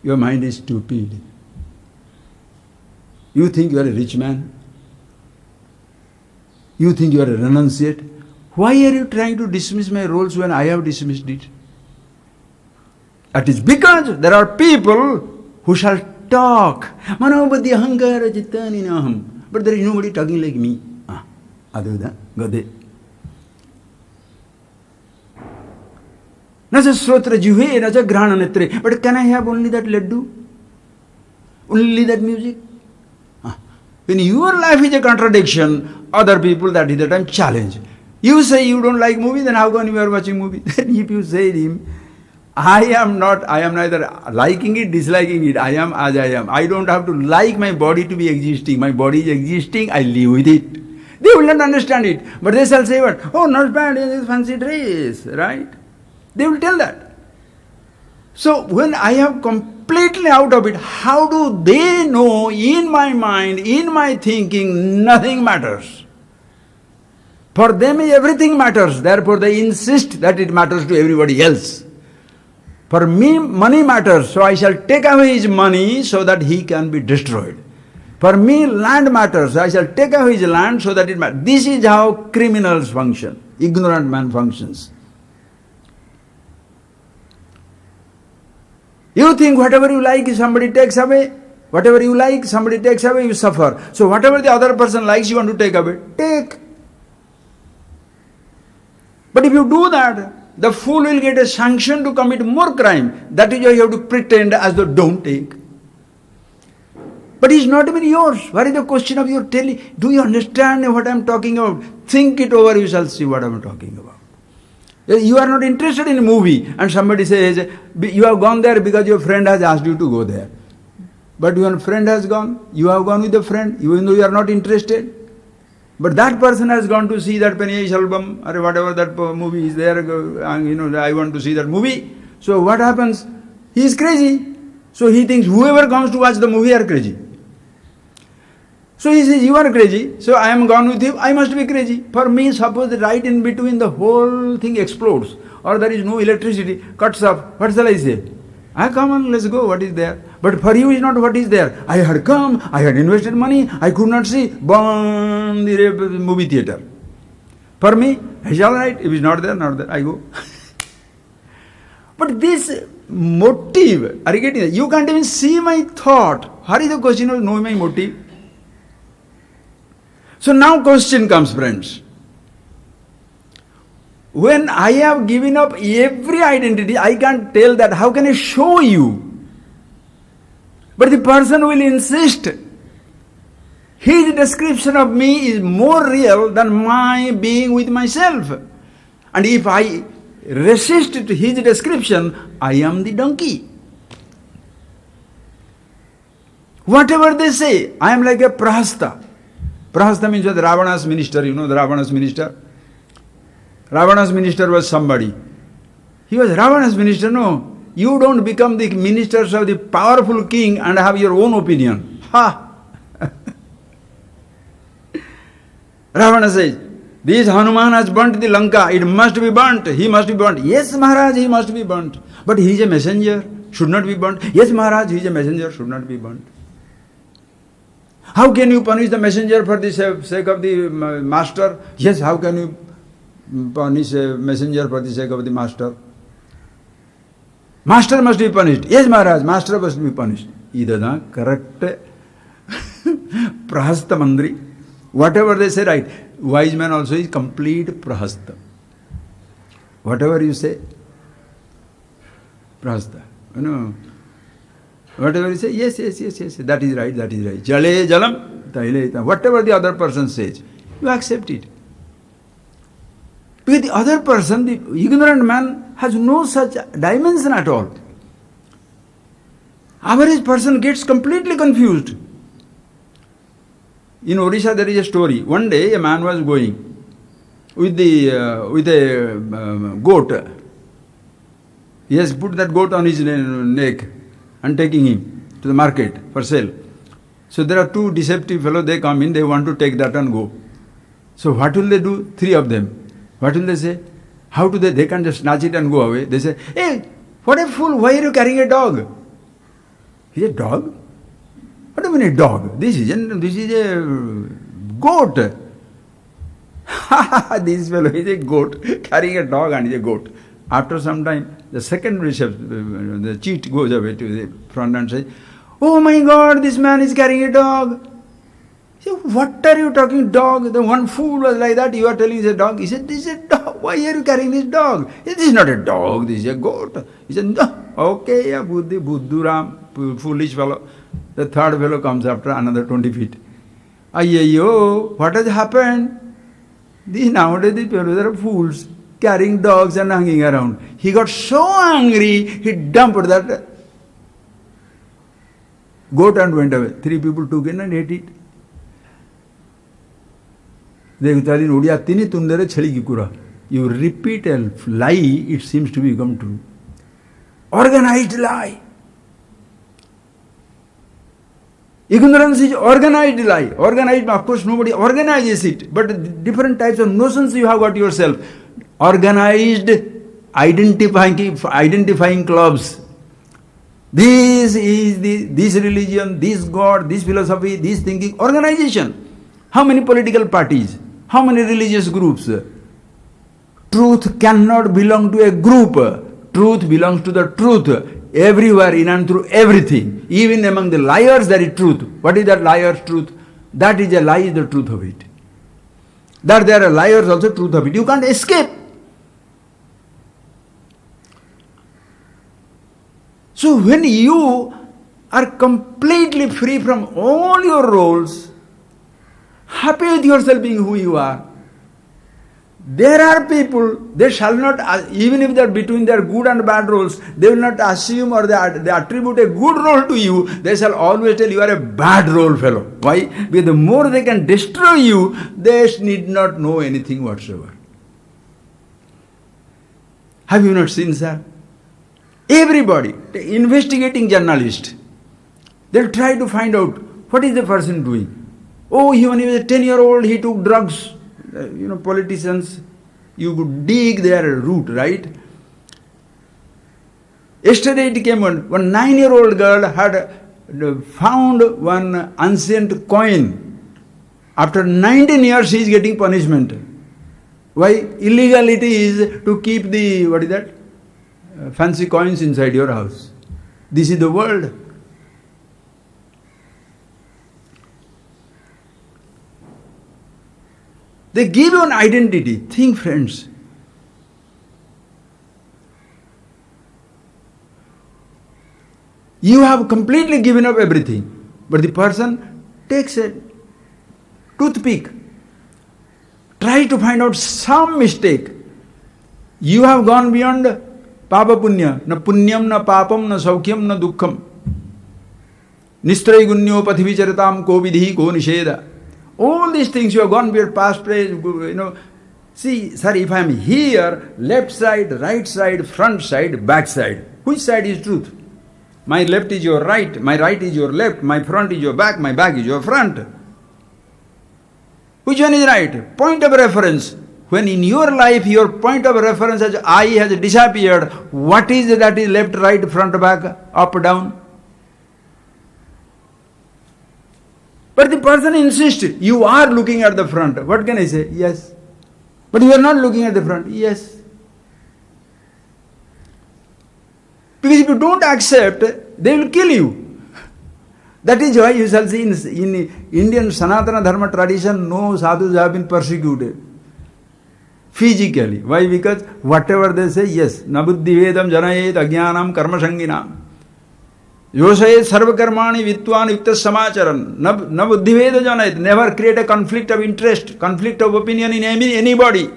Your mind is stupid. You think you are a rich man? You think you are a renunciate? Why are you trying to dismiss my roles when I have dismissed it? That is because there are people who shall talk. Manobadhi ahankara chittani naham. But there is nobody talking like me. Adhuda, Gade. Naja srotra juhe, naja grana netre. But can I have only that laddu? Only that music? When your life is a contradiction, other people that is the time challenge. You say you don't like movie, then how come you are watching movie? Then if you say to him, I am neither liking it, disliking it, I am as I am. I don't have to like my body to be existing. My body is existing, I live with it. They will not understand it. But they shall say what? Oh, not bad, it is fancy dress, right? They will tell that. So when I am completely out of it, how do they know in my mind, in my thinking, nothing matters? For them everything matters, therefore they insist that it matters to everybody else. For me money matters, so I shall take away his money so that he can be destroyed. For me land matters, so I shall take away his land so that it matters. This is how criminals function, ignorant man functions. You think whatever you like, somebody takes away. Whatever you like, somebody takes away, you suffer. So whatever the other person likes, you want to take away. Take. But if you do that, the fool will get a sanction to commit more crime. That is why you have to pretend as though don't take. But it's not even yours. What is the question of your telling? Do you understand what I am talking about? Think it over, you shall see what I am talking about. You are not interested in a movie and somebody says, you have gone there because your friend has asked you to go there. But your friend has gone, you have gone with a friend, even though you are not interested. But that person has gone to see that Penny album or whatever that movie is there, I want to see that movie. So what happens? He is crazy. So he thinks whoever comes to watch the movie are crazy. So he says, you are crazy, so I am gone with you, I must be crazy. For me, suppose right in between the whole thing explodes, or there is no electricity, cuts off, what shall I say? Come on, let's go, what is there? But for you is not what is there. I had come, I had invested money, I could not see, burn the movie theatre. For me, it's alright, if it's not there, I go. But this motive, are you getting it? You can't even see my thought. What is the question of knowing my motive? So now question comes, friends. When I have given up every identity, I can't tell that. How can I show you? But the person will insist. His description of me is more real than my being with myself. And if I resist to his description, I am the donkey. Whatever they say, I am like a prahasta. Prahasta means the Ravana's minister. You know the Ravana's minister? Ravana's minister was somebody. He was Ravana's minister. No, you don't become the ministers of the powerful king and have your own opinion. Ha! Ravana says, this Hanuman has burnt the Lanka, it must be burnt, he must be burnt. Yes, Maharaj, he must be burnt. But he is a messenger, should not be burnt. Yes, Maharaj, he is a messenger, should not be burnt. How can you punish the messenger for the sake of the master? Yes, how can you punish a messenger for the sake of the master? Master must be punished. Yes, Maharaj, master must be punished. Idana correct prahasta mandri. Whatever they say, right. Wise man also is complete prahasta. Whatever you say, prahasta. You know, whatever you say, yes, that is right, that is right. Jale jalam, taile. Whatever the other person says, you accept it. Because the other person, the ignorant man, has no such dimension at all. Average person gets completely confused. In Odisha there is a story. One day a man was going with a goat. He has put that goat on his neck and taking him to the market for sale. So there are two deceptive fellows, they come in, they want to take that and go. So what will they do? Three of them. What will they say? How do they can't just snatch it and go away. They say, hey, what a fool, why are you carrying a dog? He said, dog? What do you mean a dog? This is a goat. This fellow is a goat, carrying a dog and is a goat. After some time, the second the cheat goes away to the front and says, oh my God, this man is carrying a dog. He said, what are you talking, dog? The one fool was like that, you are telling it's a dog. He said, this is a dog. Why are you carrying this dog? He said, this is not a dog, this is a goat. He said, no, okay, yeah, Buddhuram, foolish fellow. The third fellow comes after another 20 feet. Ayyo, what has happened? Nowadays the fellows are fools, carrying dogs and hanging around. He got so angry, he dumped that goat and went away. Three people took it and ate it. You repeat a lie, it seems to become true. Organized lie. Ignorance is organized lie. Organized, of course, nobody organizes it, but different types of notions you have got yourself. Organized identifying clubs. This is this religion, this God, this philosophy, this thinking. Organization. How many political parties? How many religious groups? Truth cannot belong to a group. Truth belongs to the truth. Everywhere, in and through everything. Even among the liars there is truth. What is that liar's truth? That is a lie is the truth of it. That there are liars also truth of it. You can't escape. So when you are completely free from all your roles, happy with yourself being who you are, there are people, they shall not, even if they are between their good and bad roles, they will not assume or they attribute a good role to you. They shall always tell you are a bad role fellow. Why? Because the more they can destroy you, they need not know anything whatsoever. Have you not seen, sir? Everybody, the investigating journalist, they'll try to find out what is the person doing. Oh, when he was a 10-year-old, he took drugs. Politicians, you could dig their root, right? Yesterday it came one 9-year-old girl had found one ancient coin. After 19 years she is getting punishment. Why? Illegality is to keep the, fancy coins inside your house. This is the world. They give you an identity. Think, friends. You have completely given up everything. But the person takes a toothpick. Try to find out some mistake. You have gone beyond papa punya. Na punyam, na papam, na saukyam, na dukkham. Nistray gunyo pathivicharitam ko vidhi ko nisheda. All these things you have gone beyond past praise, See, sir, if I am here, left side, right side, front side, back side, which side is truth? My left is your right, my right is your left, my front is your back, my back is your front. Which one is right? Point of reference. When in your life your point of reference as I has disappeared, what is it that is left, right, front, back, up, down? But the person insists, you are looking at the front. What can I say? Yes. But you are not looking at the front. Yes. Because if you don't accept, they will kill you. That is why you shall see in Indian Sanatana Dharma tradition, no sadhus have been persecuted. Physically. Why? Because whatever they say, yes. Nabuddhi vedam janayet ajnanam karma sanginam. Yosayet sarvakarmani vitvan yukta samacharan. Na buddhi veda janayet. Never create a conflict of interest, conflict of opinion in anybody.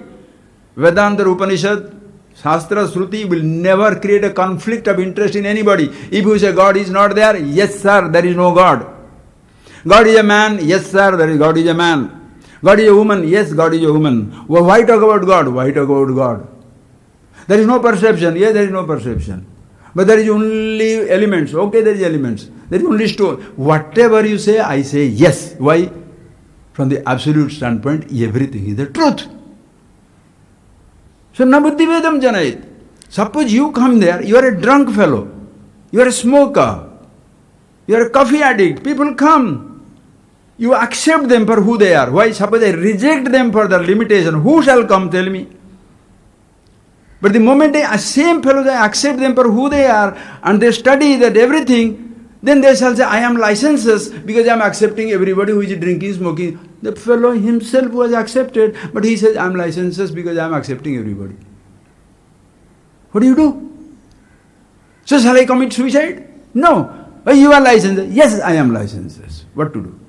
Vedanta Upanishad, Shastra, Shruti will never create a conflict of interest in anybody. If you say God is not there, yes sir, there is no God. God is a man, yes sir, God is a man. God is a woman, yes, God is a woman. Why talk about God? Why talk about God? There is no perception, yes, there is no perception. But there is only elements. Okay, there is elements. There is only stone. Whatever you say, I say yes. Why? From the absolute standpoint, everything is the truth. So, na buddhi vedam janayet. Suppose you come there, you are a drunk fellow, you are a smoker, you are a coffee addict. People come. You accept them for who they are. Why? Suppose I reject them for their limitation. Who shall come? Tell me. But the moment same fellows, I accept them for who they are and they study that everything, then they shall say, I am licentious because I am accepting everybody who is drinking, smoking. The fellow himself was accepted, but he says, I am licentious because I am accepting everybody. What do? So shall I commit suicide? No. But you are licentious. Yes, I am licentious. What to do?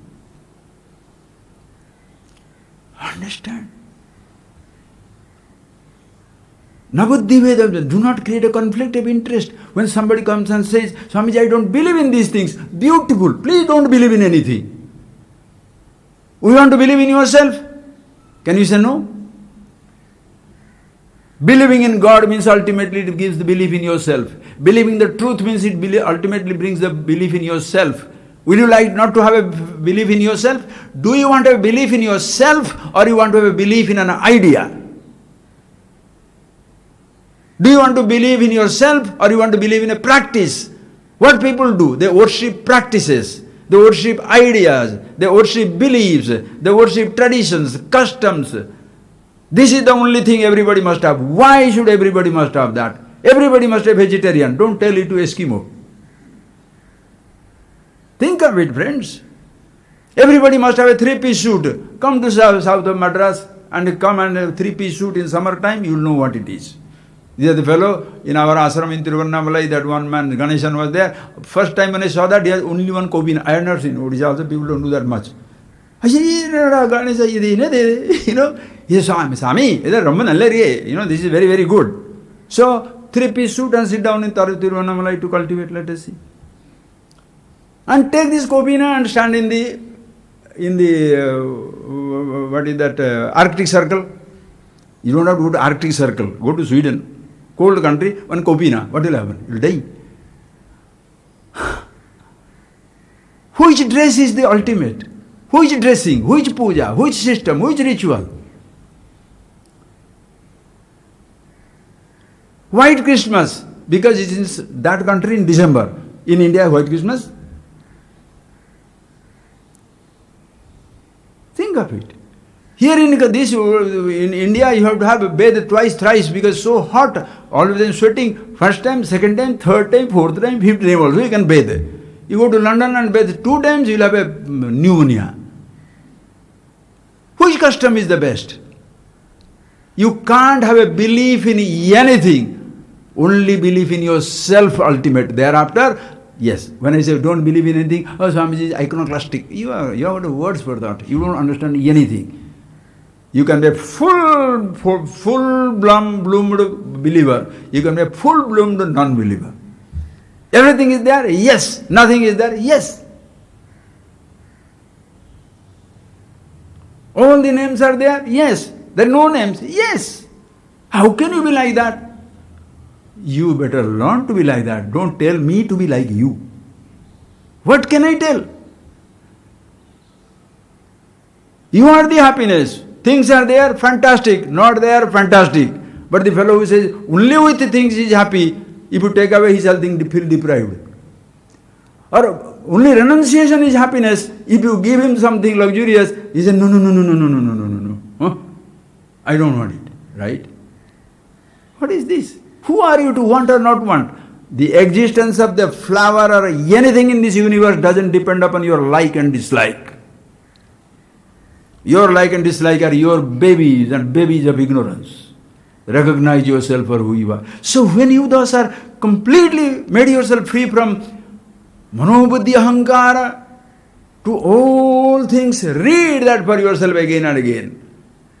Understand? Nabuddhi Vedam, do not create a conflict of interest. When somebody comes and says, Swamiji, I don't believe in these things. Beautiful. Please don't believe in anything. We want to believe in yourself. Can you say no? Believing in God means ultimately it gives the belief in yourself. Believing the truth means it ultimately brings the belief in yourself. Will you like not to have a belief in yourself? Do you want to have a belief in yourself or you want to have a belief in an idea? Do you want to believe in yourself or you want to believe in a practice? What people do? They worship practices. They worship ideas. They worship beliefs. They worship traditions, customs. This is the only thing everybody must have. Why should everybody must have that? Everybody must have vegetarian. Don't tell it to Eskimo. Think of it, friends. Everybody must have a three-piece suit. Come to south of Madras and come and have a three-piece suit in summertime, you will know what it is. There the fellow in our ashram in Tiruvannamalai, that one man, Ganeshan was there. First time when I saw that, he has only one kopina. I have not seen. Odisha also people don't do that much. I said, he said, Swami, this is very, very good. So, three-piece suit and sit down in Tiruvannamalai to cultivate, let us see. And take this kopina and stand in the what is that, Arctic Circle. You don't have to go to Arctic Circle. Go to Sweden. Cold country, one kopina. What will happen? You will die. Which dress is the ultimate? Which dressing? Which puja? Which system? Which ritual? White Christmas. Because it is in that country in December. In India, White Christmas. Think of it. Here in India, you have to have a bathe twice, thrice because so hot, all of them sweating. First time, second time, third time, fourth time, fifth time also you can bathe. You go to London and bathe 2 times, you will have a pneumonia. Which custom is the best? You can't have a belief in anything. Only belief in yourself ultimate. Thereafter, Yes. When I say don't believe in anything, oh, Swamiji is iconoclastic. You have got words for that. You don't understand anything. You can be a full-bloomed believer. You can be a full-bloomed non-believer. Everything is there? Yes. Nothing is there? Yes. All the names are there? Yes. There are no names? Yes. How can you be like that? You better learn to be like that. Don't tell me to be like you. What can I tell? You are the happiness. Things are there, fantastic. Not there, fantastic. But the fellow who says only with the things he is happy, if you take away, he shall feel deprived. Or only renunciation is happiness. If you give him something luxurious, he says, no. Huh? I don't want it. Right? What is this? Who are you to want or not want? The existence of the flower or anything in this universe doesn't depend upon your like and dislike. Your like and dislike are your babies and babies of ignorance. Recognize yourself for who you are. So when you thus are completely made yourself free from manobuddhi ahankara to all things, read that for yourself again and again.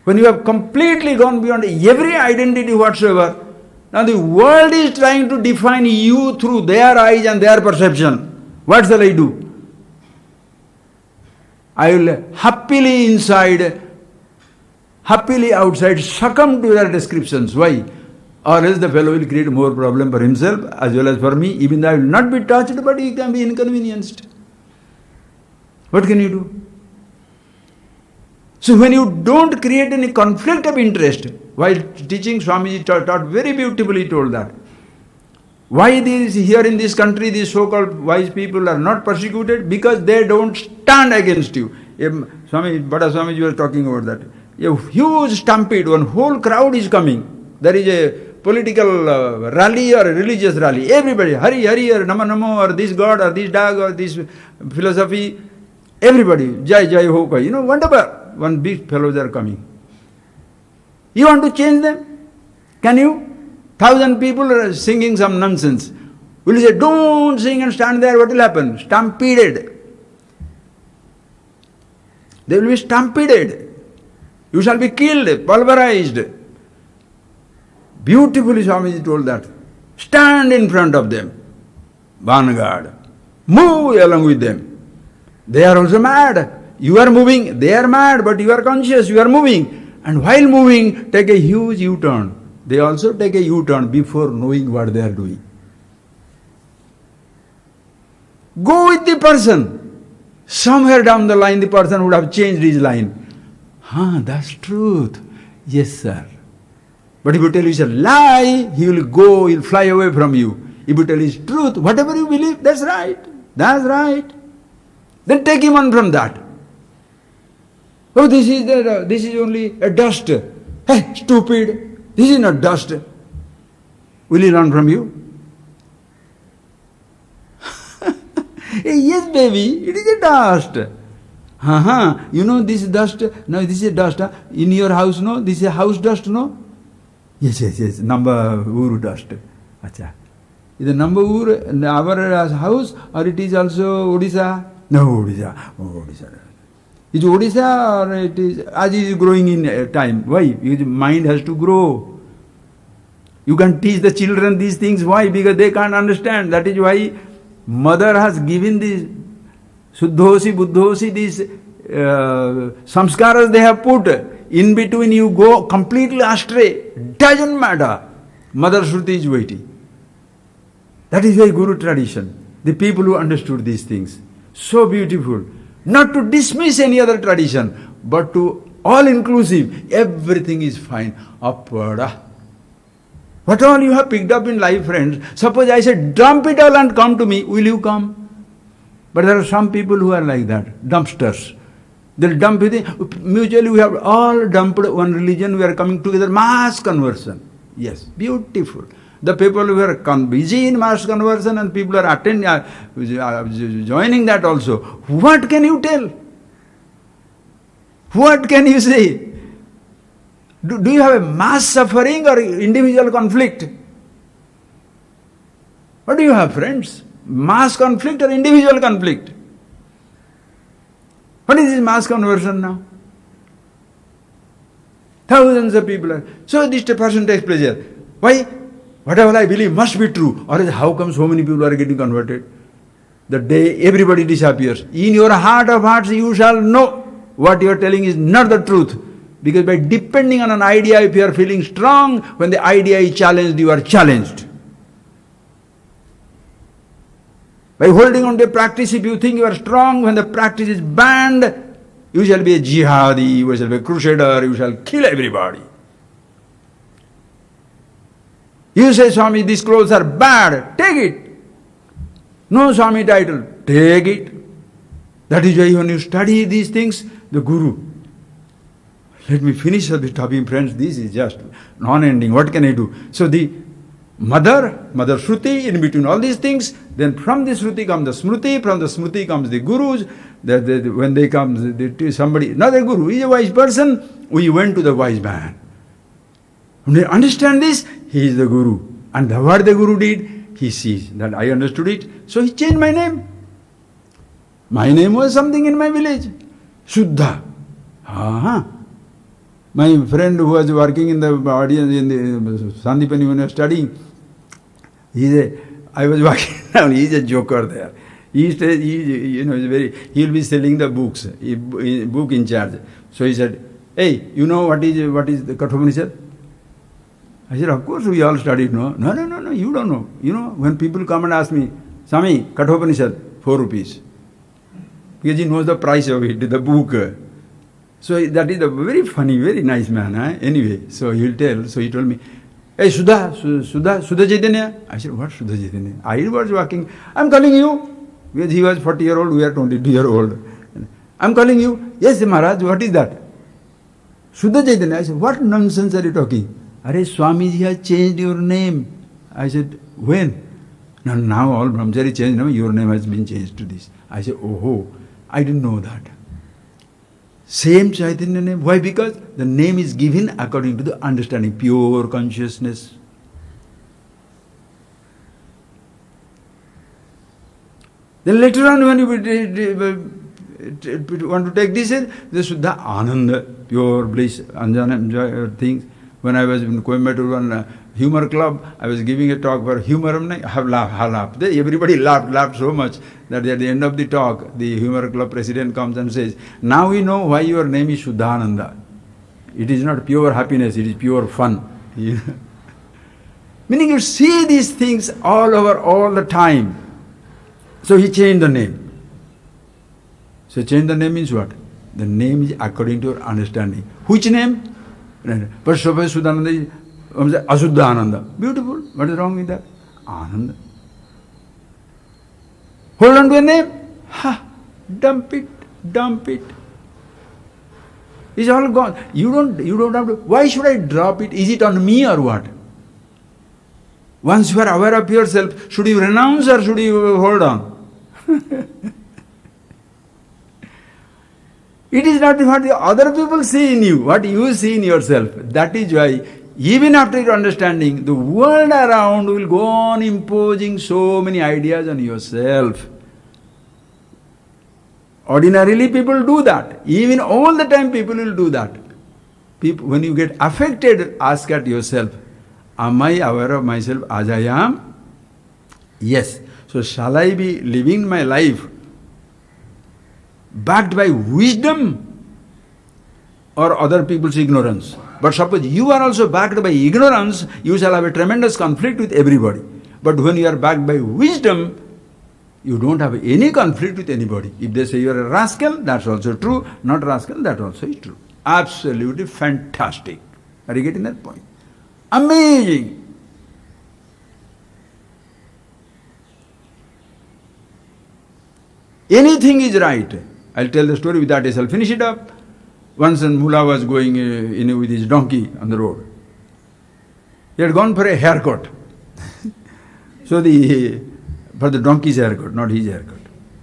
When you have completely gone beyond every identity whatsoever, now the world is trying to define you through their eyes and their perception. What shall I do? I will happily inside, happily outside succumb to their descriptions. Why? Or else the fellow will create more problem for himself as well as for me. Even though I will not be touched, but he can be inconvenienced. What can you do? So when you don't create any conflict of interest, while teaching, Swamiji taught very beautifully, told that. Why these here in this country, these so-called wise people are not persecuted? Because they don't stand against you. Bada Swamiji was talking about that. A huge stampede, one whole crowd is coming. There is a political rally or a religious rally. Everybody, Hari, Hari, or Nama Namo, or this God, or this dog, or this philosophy. Everybody, Jai, Jai, Hoka. Whatever. One big fellows are coming. You want to change them? Can you? 1,000 people are singing some nonsense. Will you say, don't sing and stand there? What will happen? Stampeded. They will be stampeded. You shall be killed, pulverized. Beautifully Swamiji told that. Stand in front of them. Vanguard. Move along with them. They are also mad. You are moving. They are mad, but you are conscious. You are moving. And while moving, take a huge U-turn. They also take a U-turn before knowing what they are doing. Go with the person. Somewhere down the line, the person would have changed his line. That's truth. Yes, sir. But if you tell it's a lie, he will go, he will fly away from you. If you tell it's truth, whatever you believe, that's right. That's right. Then take him on from that. Oh, this is only a dust. Hey, stupid. This is not dust. Will he learn from you? Yes, baby, it is a dust. This dust. No, this is dust. In your house, no? This is a house dust, no? Yes. Number uru dust. Acha. Is the number uru our house or it is also Odisha? No, Odisha. Oh, Odisha. Is Odisha or it is as is growing in time? Why? Because mind has to grow. You can teach the children these things. Why? Because they can't understand. That is why mother has given these Suddhosi, Buddhosi, these samskaras they have put. In between you go completely astray. Doesn't matter. Mother Shruti is weighty. That is why Guru tradition. The people who understood these things. So beautiful. Not to dismiss any other tradition, but to all inclusive. Everything is fine. Upward. What all you have picked up in life, friends, suppose I said, dump it all and come to me, will you come? But there are some people who are like that, dumpsters. They'll dump it. Mutually we have all dumped one religion, we are coming together, mass conversion. Yes, beautiful. The people who are busy in mass conversion and people are joining that also. What can you tell? What can you say? Do you have a mass suffering or individual conflict? What do you have, friends? mass conflict or individual conflict? What is this mass conversion now? Thousands of people are. So this person takes pleasure. Why? Whatever I believe must be true. Or else how come so many people are getting converted? The day everybody disappears. In your heart of hearts you shall know what you are telling is not the truth. Because by depending on an idea, if you are feeling strong, when the idea is challenged, you are challenged. By holding on to a practice, if you think you are strong, when the practice is banned, you shall be a jihadi, you shall be a crusader, you shall kill everybody. You say, Swami, these clothes are bad, take it. No Swami title, take it. That is why when you study these things, the Guru. Let me finish the topic, friends, this is just non-ending, what can I do? So the Mother Shruti, in between all these things, then from the Shruti comes the Smruti, from the Smruti comes the Gurus, when they come, somebody, another Guru, he is a wise person, we went to the wise man. When they understand this, he is the Guru. And what the Guru did, he sees that I understood it, so he changed my name. My name was something in my village, Shuddha. My friend who was working in the audience in the Sandipani when I was studying, I was walking down, he is a joker there. He will be selling the books, book in charge. So he said, hey, you know what is the Kathopanishad? I said, of course we all studied, no? No, you don't know. You know, when people come and ask me, Swami, Kathopanishad, 4 rupees. Because he knows the price of it, the book. So that is a very funny, very nice man. Anyway, so he will tell, so he told me, hey, Sudha Chaitanya. I said, what Sudha Chaitanya? I was walking, I'm calling you. Because he was 40-year-old, we are 22-year-old. I'm calling you. Yes, Maharaj, what is that? Sudha Chaitanya. I said, what nonsense are you talking? Arey, Swamiji has changed your name. I said, when? No, now all Brahmachari changed, no, your name has been changed to this. I said, oh, I didn't know that. Same Chaitanya name. Why? Because the name is given according to the understanding, pure consciousness. Then later on when you want to take this, this is the Ananda, pure bliss, Anjana things. When I was in Coimbatore one humor club, I was giving a talk for humor. I have laughed. Everybody laughed so much that at the end of the talk, the humor club president comes and says, now we know why your name is Suddhananda. It is not pure happiness, it is pure fun. Meaning you see these things all over, all the time. So he changed the name. So change the name means what? The name is according to your understanding. Which name? But suppose Suddhanandaji, Asuddha Ananda. Beautiful. What is wrong with that? Ananda. Hold on to a name. Dump it. It's all gone. You don't have to. Why should I drop it? Is it on me or what? Once you are aware of yourself, should you renounce or should you hold on? It is not what the other people see in you, what you see in yourself. That is why, even after your understanding, the world around will go on imposing so many ideas on yourself. Ordinarily people do that. Even all the time people will do that. When you get affected, ask at yourself, am I aware of myself as I am? Yes. So shall I be living my life backed by wisdom or other people's ignorance? But suppose you are also backed by ignorance, you shall have a tremendous conflict with everybody. But when you are backed by wisdom, you don't have any conflict with anybody. If they say you are a rascal, that's also true. Not rascal, that also is true. Absolutely fantastic. Are you getting that point? Amazing. Anything is right. I'll tell the story with that, I shall finish it up. Once a mullah was going with his donkey on the road. He had gone for a haircut. So for the donkey's haircut, not his haircut.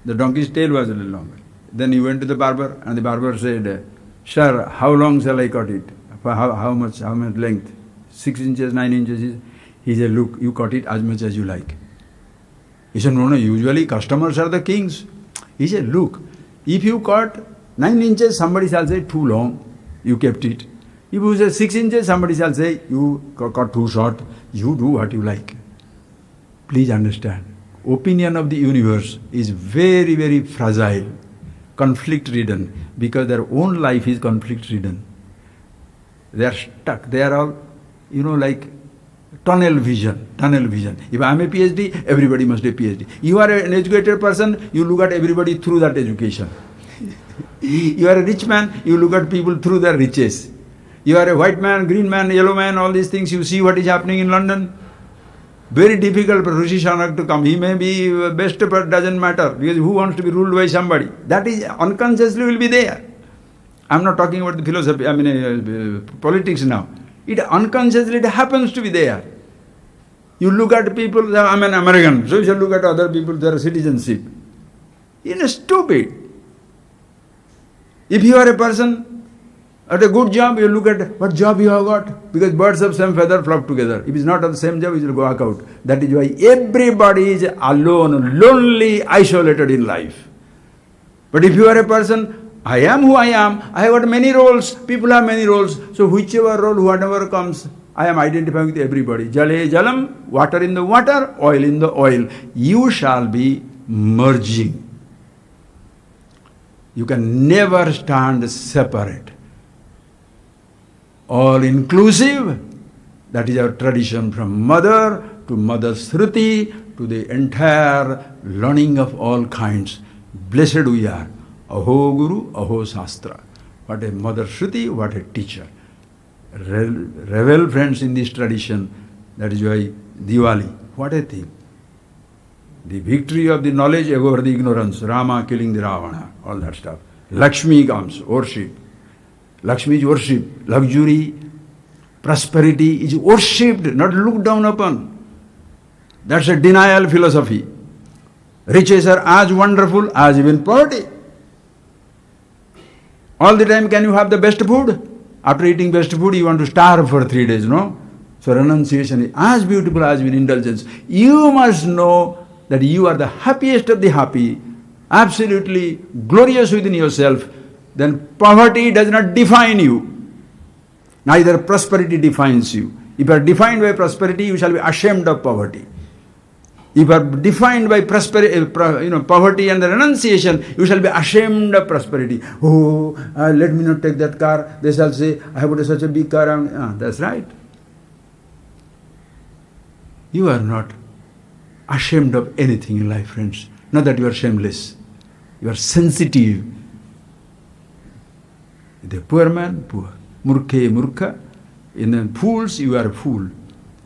The donkey's tail was a little longer. Then he went to the barber and the barber said, "Sir, how long shall I cut it? For how much length? 6 inches, 9 inches? He said, "Look, you cut it as much as you like." He said, no, usually customers are the kings. He said, look, if you cut 9 inches, somebody shall say too long, you kept it. If you say 6 inches, somebody shall say you cut too short. You do what you like. Please understand, opinion of the universe is very, very fragile, conflict-ridden, because their own life is conflict-ridden. They are stuck. They are all, like tunnel vision. If I am a PhD, everybody must be a PhD. You are an educated person, you look at everybody through that education. You are a rich man, you look at people through their riches. You are a white man, green man, yellow man, all these things, you see what is happening in London. Very difficult for Rishi Shanak to come. He may be best, but doesn't matter, because who wants to be ruled by somebody? That is unconsciously will be there. I am not talking about the philosophy, politics now. It unconsciously, it happens to be there. You look at people, I am an American, so you shall look at other people, their citizenship. Stupid. If you are a person at a good job, you look at what job you have got, because birds of same feather flock together. If it's not on the same job, it will go out. That is why everybody is alone, lonely, isolated in life. But if you are a person, I am who I am, I have got many roles, people have many roles, so whichever role, whatever comes, I am identifying with everybody. Jale jalam, water in the water, oil in the oil. You shall be merging. You can never stand separate. All inclusive, that is our tradition from Mother to Mother Shruti to the entire learning of all kinds. Blessed we are. Aho Guru, Aho Shastra. What a Mother Shruti, what a teacher. Revel, friends, in this tradition. That is why Diwali, what a thing. The victory of the knowledge over the ignorance. Rama killing the Ravana, all that stuff. Lakshmi comes, worship. Lakshmi is worship. Luxury, prosperity is worshipped, not looked down upon. That's a denial philosophy. Riches are as wonderful as even poverty. All the time can you have the best food? After eating best food, you want to starve for 3 days, no? So renunciation is as beautiful as even indulgence. You must know that you are the happiest of the happy, absolutely glorious within yourself. Then poverty does not define you. Neither prosperity defines you. If you are defined by prosperity, you shall be ashamed of poverty. If you are defined by poverty and the renunciation, you shall be ashamed of prosperity. Oh, let me not take that car. They shall say, I have got such a big car. That's right. You are not ashamed of anything in life, friends. Not that you are shameless. You are sensitive. The poor man, poor. Murkhe, murkha. In the fools, you are a fool.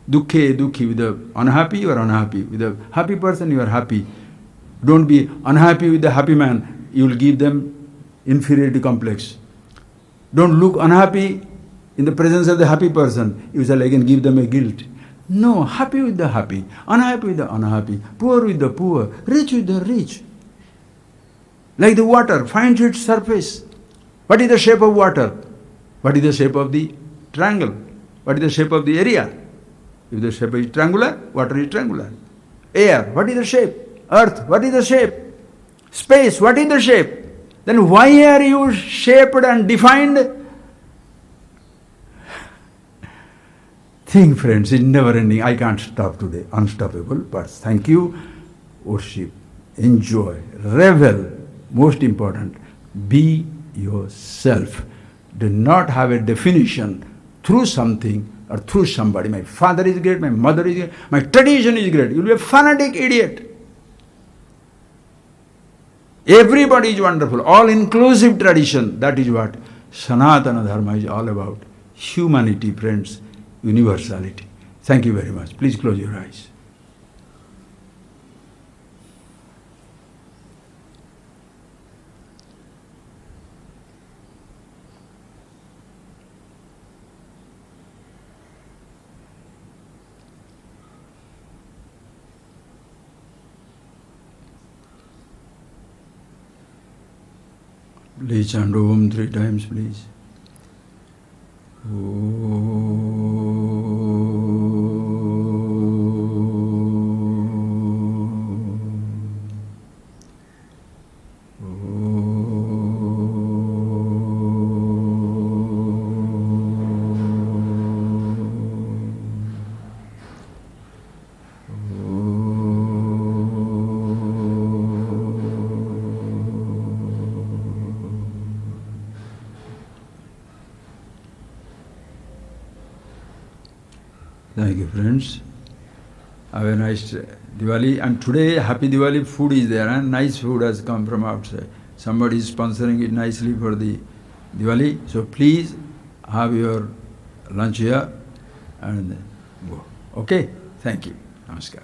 Dukhe, dukhi. With the unhappy, you are unhappy. With the happy person, you are happy. Don't be unhappy with the happy man. You will give them inferiority complex. Don't look unhappy in the presence of the happy person. You shall again give them a guilt. No, happy with the happy, unhappy with the unhappy, poor with the poor, rich with the rich. Like the water finds its surface. What is the shape of water? What is the shape of the triangle? What is the shape of the area? If the shape is triangular, water is triangular. Air, what is the shape? Earth, what is the shape? Space, what is the shape? Then why are you shaped and defined? Think, friends, it's never ending. I can't stop today. Unstoppable. But thank you. Worship. Enjoy. Revel. Most important. Be yourself. Do not have a definition through something or through somebody. My father is great, my mother is great, my tradition is great. You'll be a fanatic idiot. Everybody is wonderful. All-inclusive tradition. That is what Sanatana Dharma is all about. Humanity, friends. Universality. Thank you very much. Please close your eyes. Please chant Om 3 times, please. Om. Thank you, friends. Have a nice Diwali. And today, happy Diwali food is there, and nice food has come from outside. Somebody is sponsoring it nicely for the Diwali. So please have your lunch here and go. Okay? Thank you. Namaskar.